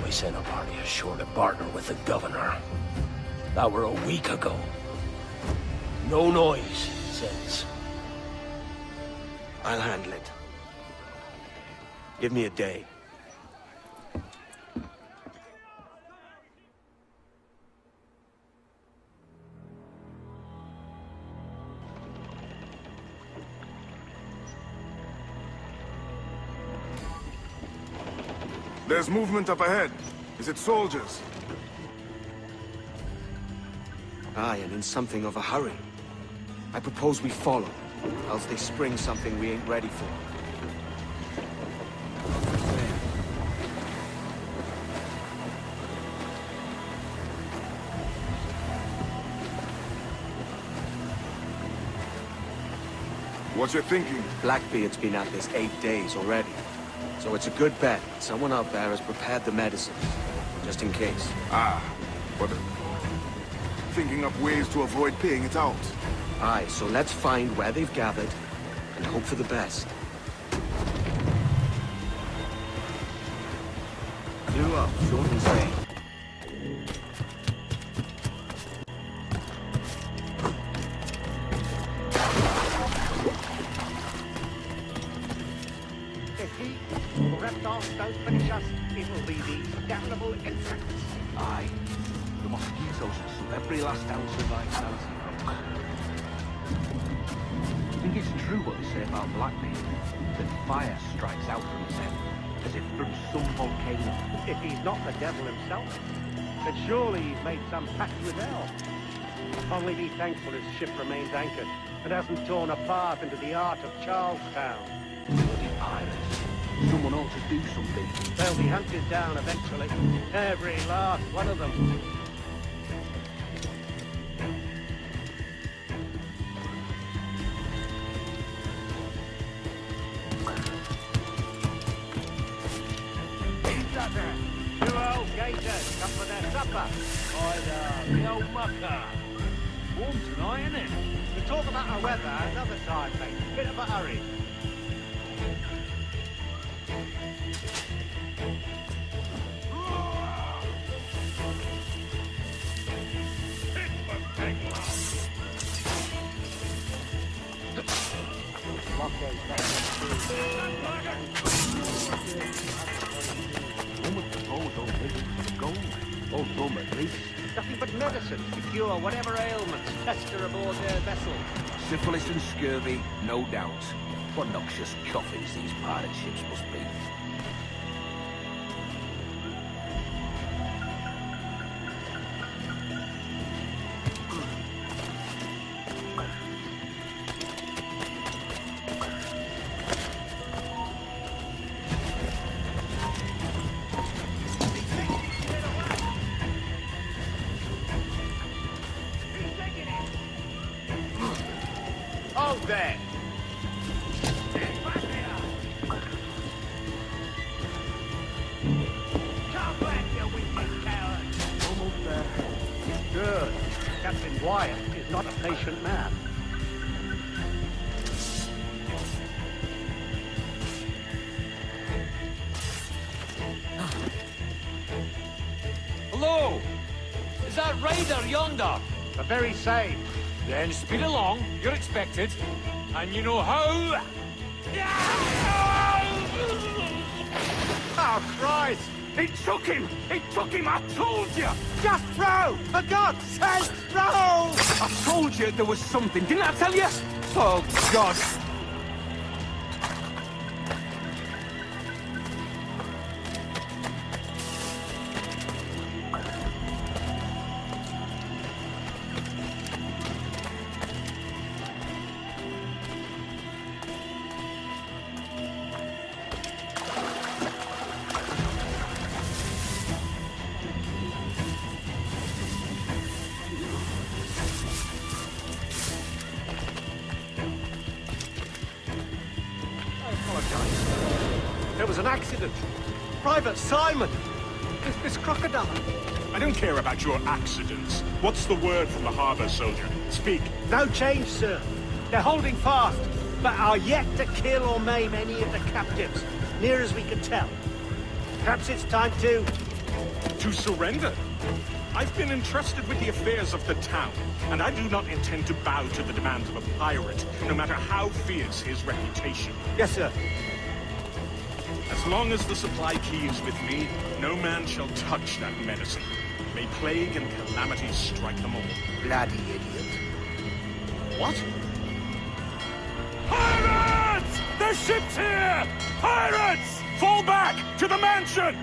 We sent a party ashore to partner with the governor. That were a week ago. No noise since. I'll handle it. Give me a day. There's movement up ahead. Is it soldiers? Aye, and in something of a hurry. I propose we follow, else they spring something we ain't ready for. What's your thinking? Blackbeard's been at this 8 days already. So it's a good bet someone out there has prepared the medicines, just in case. Ah, but thinking up ways to avoid paying it out. Aye, so let's find where they've gathered and hope for the best. Do up, short and sweet. Reptiles don't finish us, it'll be these damnable insects. Aye. The mosquitoes will suck every last ounce of vitality. I think it's true what they say about Blackbeard, that fire strikes out from his head, as if from some volcano. If he's not the devil himself, then surely he's made some pact with hell. Only be thankful his ship remains anchored and hasn't torn a path into the heart of Charlestown. Bloody pirates. Someone ought to do something. They'll be hunted down eventually. Every last one of them. up for their supper. The old mucker. Warm tonight, isn't it? We'll talk about our weather another time, mate. Bit of a hurry. Nothing but medicine to cure whatever ailments fester aboard their vessels. Syphilis and scurvy, no doubt. What noxious coffins these pirate ships must be. Oh, there! Come back, you wicked coward! Almost there. Good. Captain Wyatt is not a patient man. Hello! Is that Raider yonder? The very same. Then speed along, you're expected. And you know how... Oh, Christ! It took him! It took him, I told you! Just throw! For God's sake, throw! I told you there was something, didn't I tell you? Oh, God. There was an accident. Private Simon! With this crocodile. I don't care about your accidents. What's the word from the harbor, soldier? Speak. No change, sir. They're holding fast, but are yet to kill or maim any of the captives, near as we can tell. Perhaps it's time to... To surrender? I've been entrusted with the affairs of the town, and I do not intend to bow to the demands of a pirate, no matter how fierce his reputation. Yes, sir. As long as the supply key is with me, no man shall touch that medicine. May plague and calamity strike them all. Bloody idiot. What? Pirates! The ship's here! Pirates! Fall back to the mansion!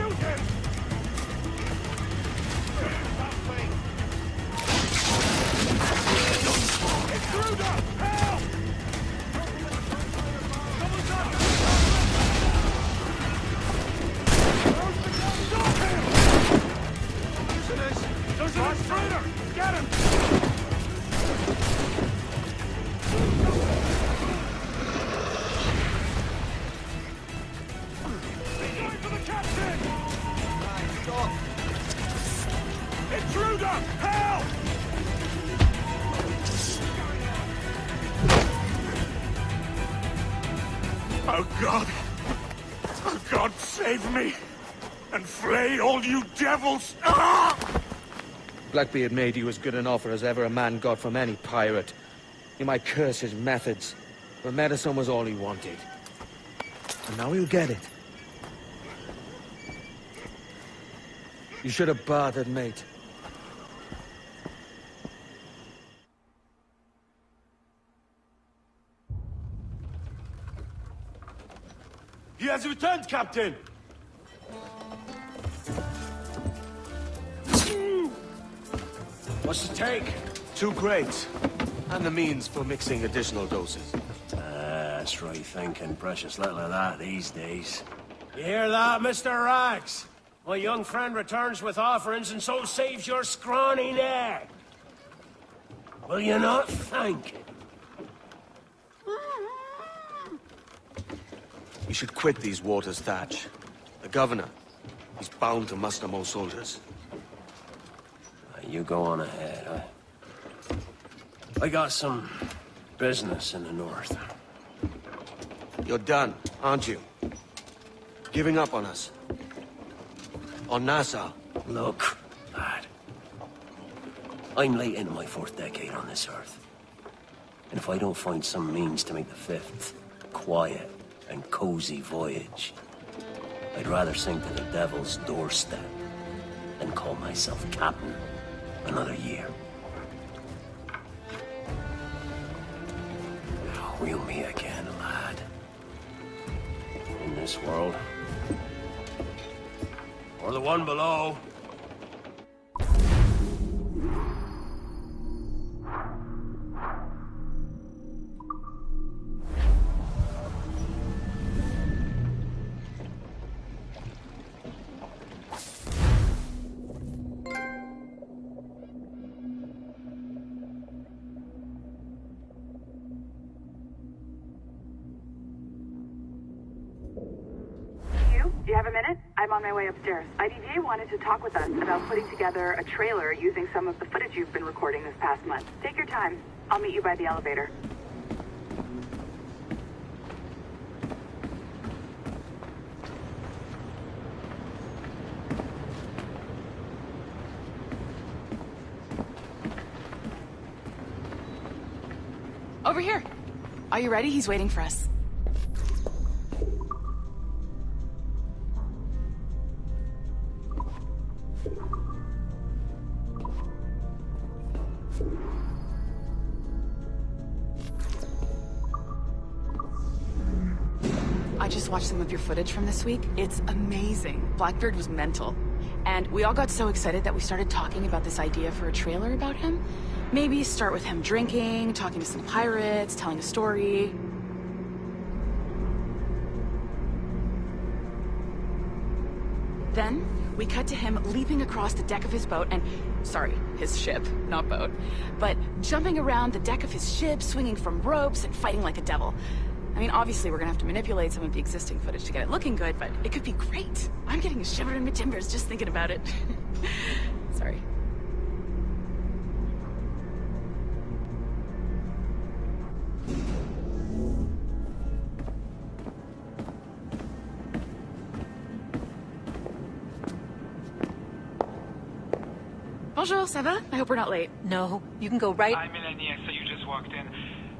Shoot him! Intruder! Help! Someone's up! Stop him! There's an intruder! Get him! Going for the captain! Stop! Intruder! Help! Oh, God. Oh, God, save me. And flay all you devils. Ah! Blackbeard made you as good an offer as ever a man got from any pirate. You might curse his methods, but medicine was all he wanted. And now he'll get it. You should have bartered, mate. He has returned, Captain! What's the take? 2 crates. And the means for mixing additional doses. That's right thinking. Precious little of that these days. You hear that, Mr. Rags? My young friend returns with offerings and so saves your scrawny neck. Will you not thank him? You should quit these waters, Thatch. The governor, he's bound to muster more soldiers. You go on ahead. I got some business in the north. You're done, aren't you? Giving up on us? On Nassau? Look, lad. I'm late into my 4th decade on this earth. And if I don't find some means to make the 5th quiet and cozy voyage, I'd rather sink to the devil's doorstep than call myself captain another year. We'll meet again, lad. In this world. Or the one below. Do you have a minute? I'm on my way upstairs. IDJ wanted to talk with us about putting together a trailer using some of the footage you've been recording this past month. Take your time. I'll meet you by the elevator. Over here. Are you ready? He's waiting for us. I just watched some of your footage from this week. It's amazing. Blackbeard was mental. And we all got so excited that we started talking about this idea for a trailer about him. Maybe start with him drinking, talking to some pirates, telling a story. Then, we cut to him leaping across the deck of his boat and... Sorry, his ship, not boat. But jumping around the deck of his ship, swinging from ropes, and fighting like a devil. I mean, obviously we're gonna have to manipulate some of the existing footage to get it looking good, but it could be great. I'm getting a shiver in my timbers just thinking about it. Sorry. Bonjour, ça va? I hope we're not late. No, you can go right... Hi, Melanie. I saw you just walked in.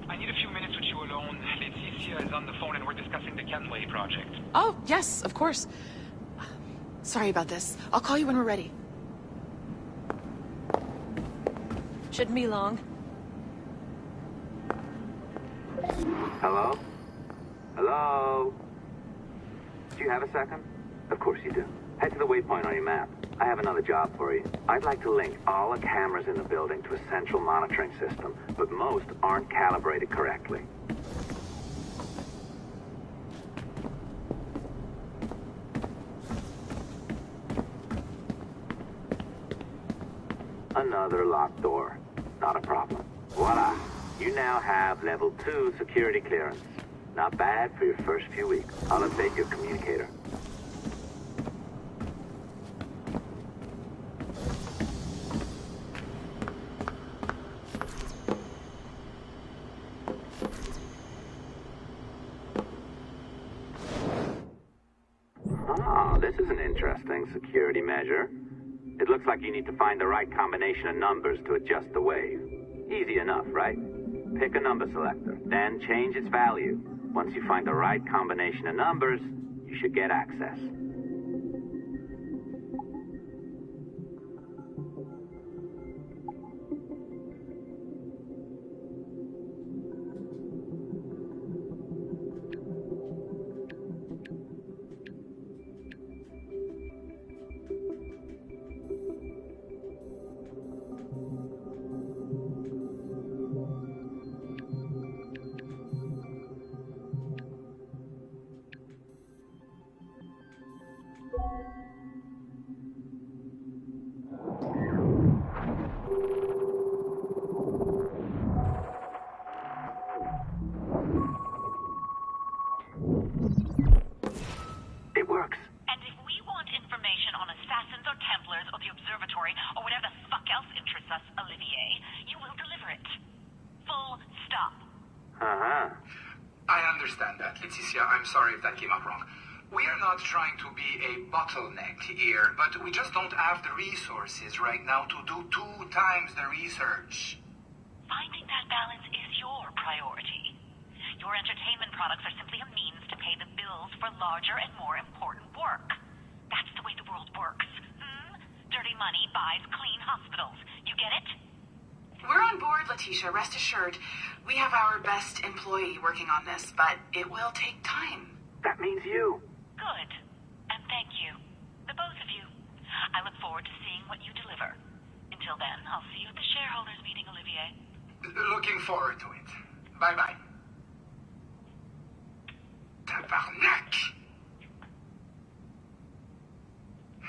I need a few minutes with you alone. Laetitia is on the phone and we're discussing the Kenway project. Oh, yes, of course. Sorry about this. I'll call you when we're ready. Shouldn't be long. Hello? Hello? Do you have a second? Of course you do. Head to the waypoint on your map. I have another job for you. I'd like to link all the cameras in the building to a central monitoring system, but most aren't calibrated correctly. Another locked door. Not a problem. Voila! You now have level 2 security clearance. Not bad for your first few weeks. I'll update your communicator. Ah, this is an interesting security measure. It looks like you need to find the right combination of numbers to adjust the wave. Easy enough, right? Pick a number selector, then change its value. Once you find the right combination of numbers, you should get access. It works. And if we want information on assassins or Templars or the observatory or whatever the fuck else interests us, Olivier, you will deliver it. Full stop. Uh-huh. I understand that, Leticia. I'm sorry if that came out wrong. We are not trying to be a bottleneck here, but we just don't have the resources right now to do 2 times the research. Finding that balance is your priority. Your entertainment products are simply a means to pay the bills for larger and more important work. That's the way the world works. Dirty money buys clean hospitals. You get it? We're on board, Letitia, rest assured. We have our best employee working on this, but it will take time. That means you. Good. And thank you. The both of you. I look forward to seeing what you deliver. Until then, I'll see you at the shareholders meeting, Olivier. Looking forward to it. Bye-bye. Tabarnak!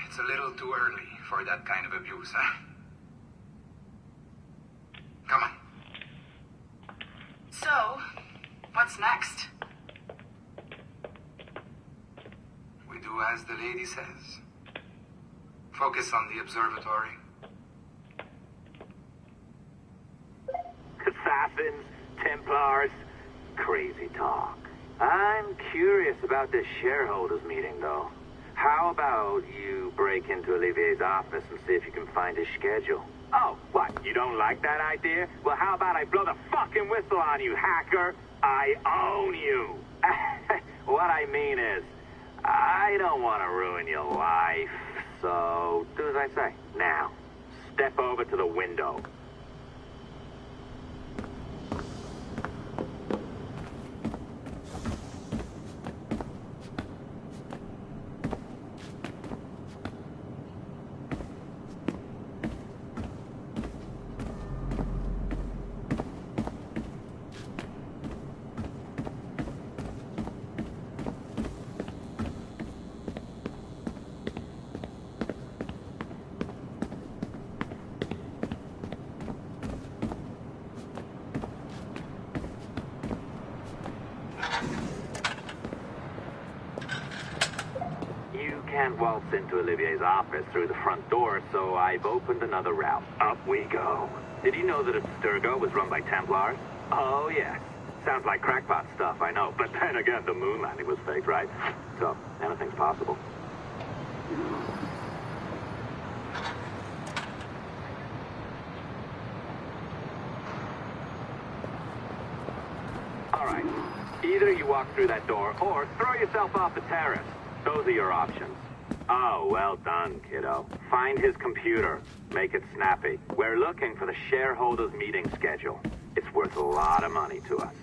It's a little too early for that kind of abuse, huh? Come on. So, what's next? We do as the lady says. Focus on the observatory. Assassins, Templars, crazy talk. I'm curious about this shareholders meeting, though. How about you break into Olivier's office and see if you can find his schedule? Oh, what? You don't like that idea? Well, how about I blow the fucking whistle on you, hacker? I own you. What I mean is, I don't want to ruin your life. So, do as I say. Now, step over to the window. Can't waltz into Olivier's office through the front door, so I've opened another route. Up we go. Did you know that Abstergo was run by Templars? Oh, yes. Sounds like crackpot stuff, I know. But then again, the moon landing was fake, right? So, anything's possible. All right. Either you walk through that door, or throw yourself off the terrace. Those are your options. Oh, well done, kiddo. Find his computer. Make it snappy. We're looking for the shareholders meeting schedule. It's worth a lot of money to us.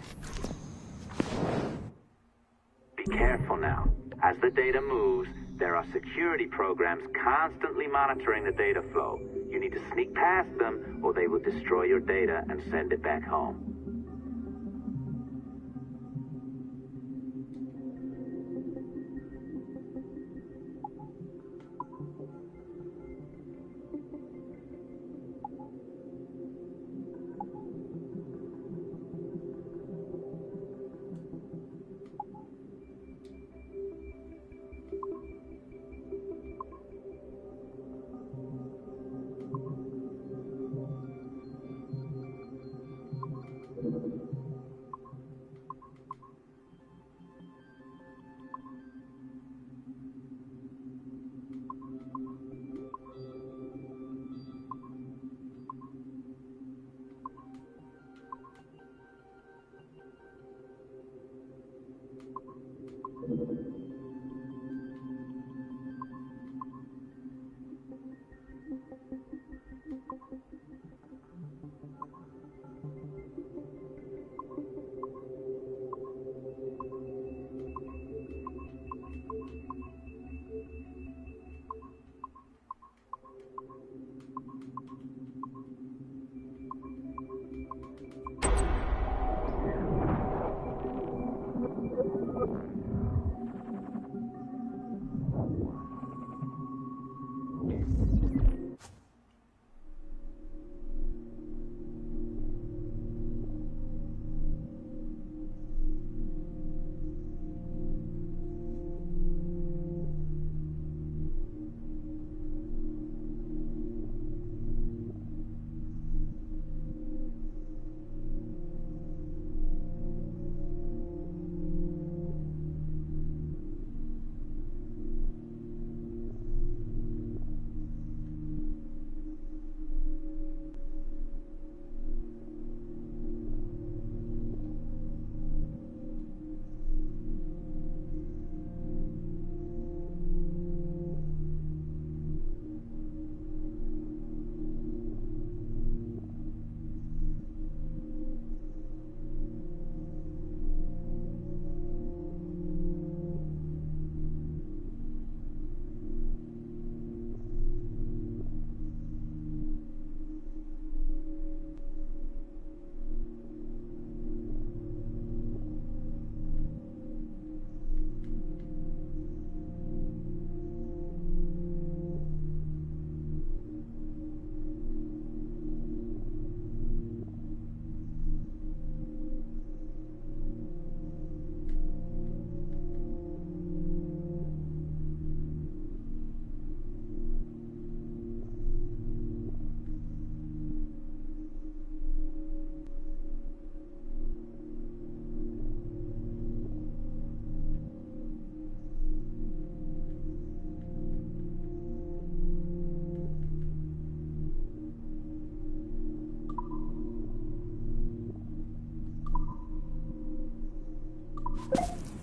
Be careful now. As the data moves, There are security programs constantly monitoring the data flow. You need to sneak past them, or they will destroy your data and send it back home.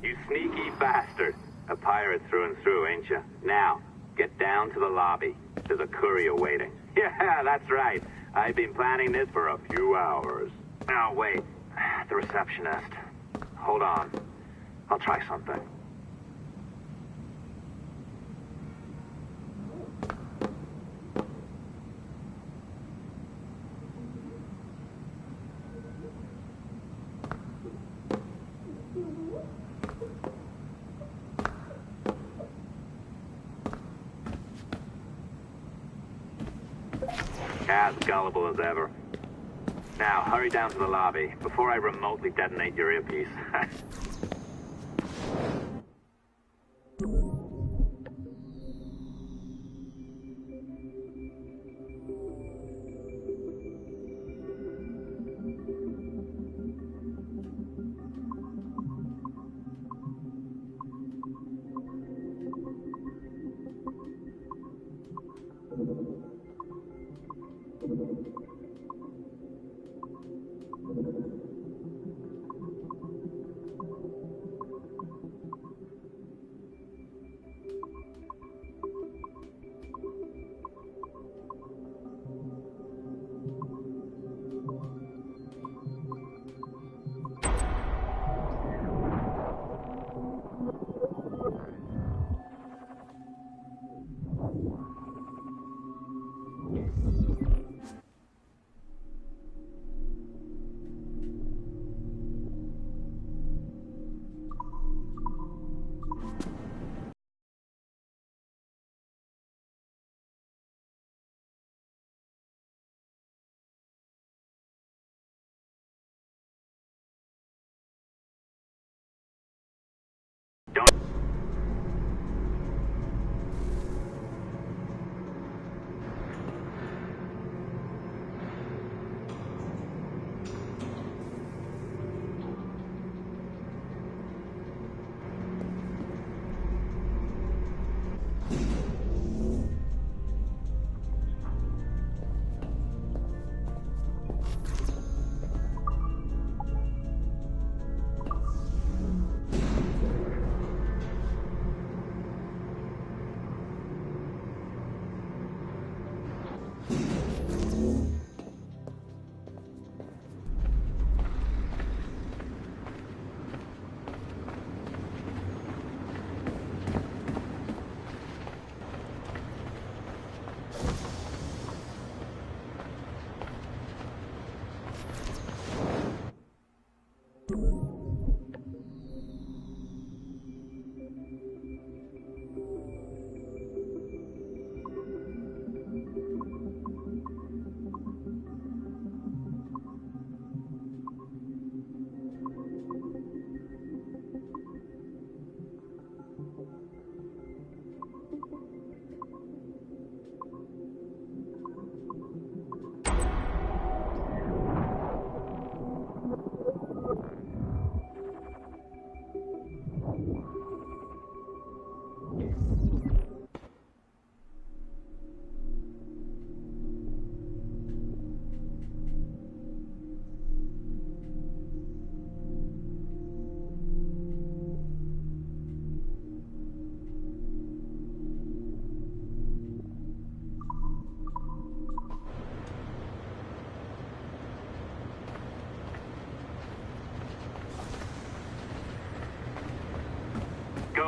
You sneaky bastard. A pirate through and through, ain't you? Now, get down to the lobby. There's a courier waiting. Yeah, that's right. I've been planning this for a few hours. Now, wait. The receptionist. Hold on. I'll try something. As gullible as ever. Now, hurry down to the lobby before I remotely detonate your earpiece.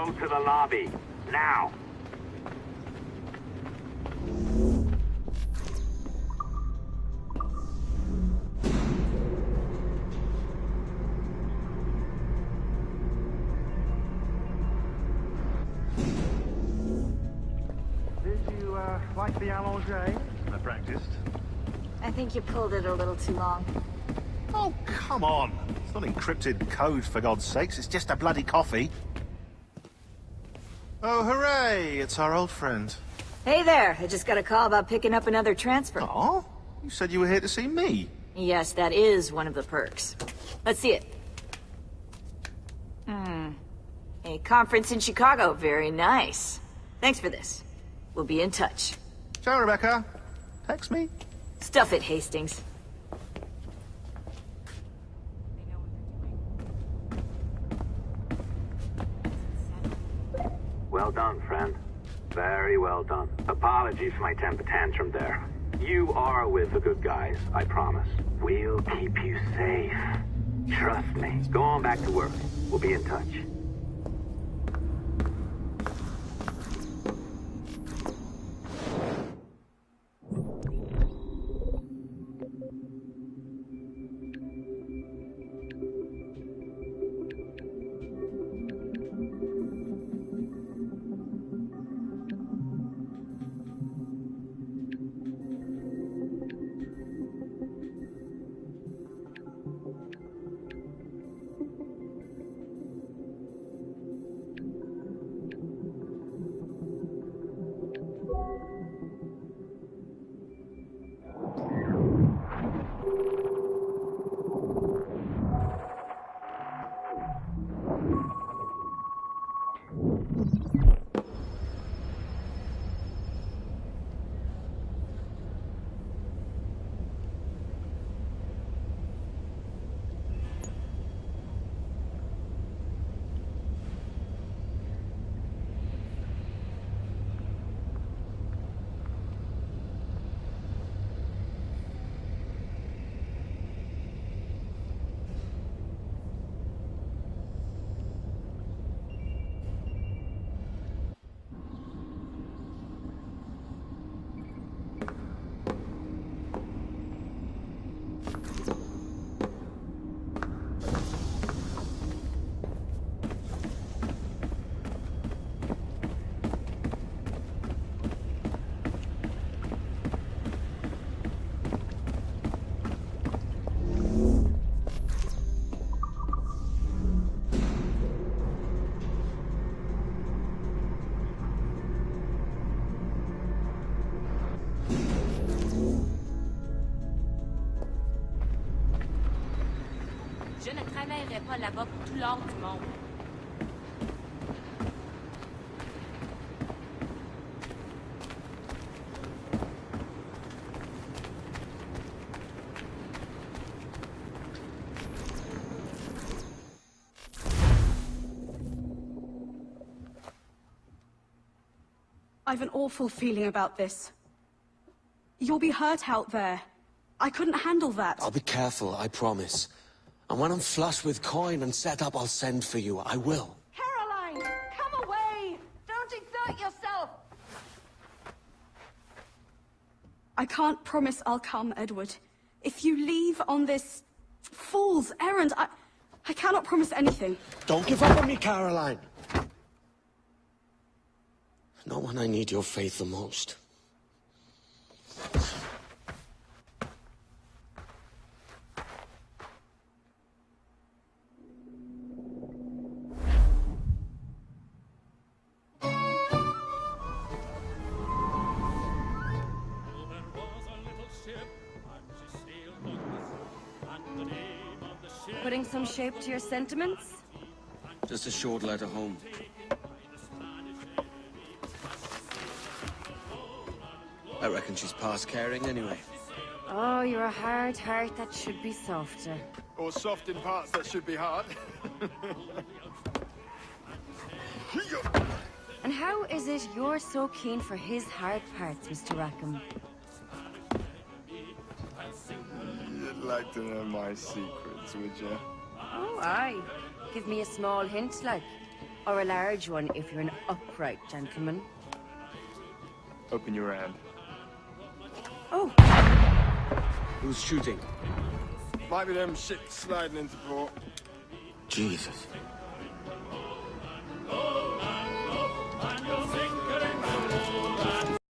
Go to the lobby. Now. Did you, like the allongé? I practiced. I think you pulled it a little too long. Oh, come on. It's not encrypted code, for God's sakes. It's just a bloody coffee. Oh, hooray! It's our old friend. Hey there, I just got a call about picking up another transfer. Oh? You said you were here to see me. Yes, that is one of the perks. Let's see it. A conference in Chicago, very nice. Thanks for this. We'll be in touch. Ciao, Rebecca. Text me. Stuff it, Hastings. Well done, friend. Very well done. Apologies for my temper tantrum there. You are with the good guys, I promise. We'll keep you safe. Trust me. Go on back to work. We'll be in touch. Je ne travaillerai pas là-bas pour tout l'or du monde. I've an awful feeling about this. You'll be hurt out there. I couldn't handle that. I'll be careful, I promise. And when I'm flush with coin and set up, I'll send for you. I will. Caroline! Come away! Don't exert yourself! I can't promise I'll come, Edward. If you leave on this fool's errand, I cannot promise anything. Don't give up on me, Caroline! Not when I need your faith the most. Putting some shape to your sentiments? Just a short letter home. I reckon she's past caring anyway. Oh, you're a hard heart that should be softer. Or soft in parts that should be hard. And how is it you're so keen for his hard parts, Mr. Rackham? You'd like to know my secrets, would you? Oh, aye. Give me a small hint, like. Or a large one if you're an upright gentleman. Open your hand. Oh. Who's shooting? Might be them shit sliding into port. Jesus.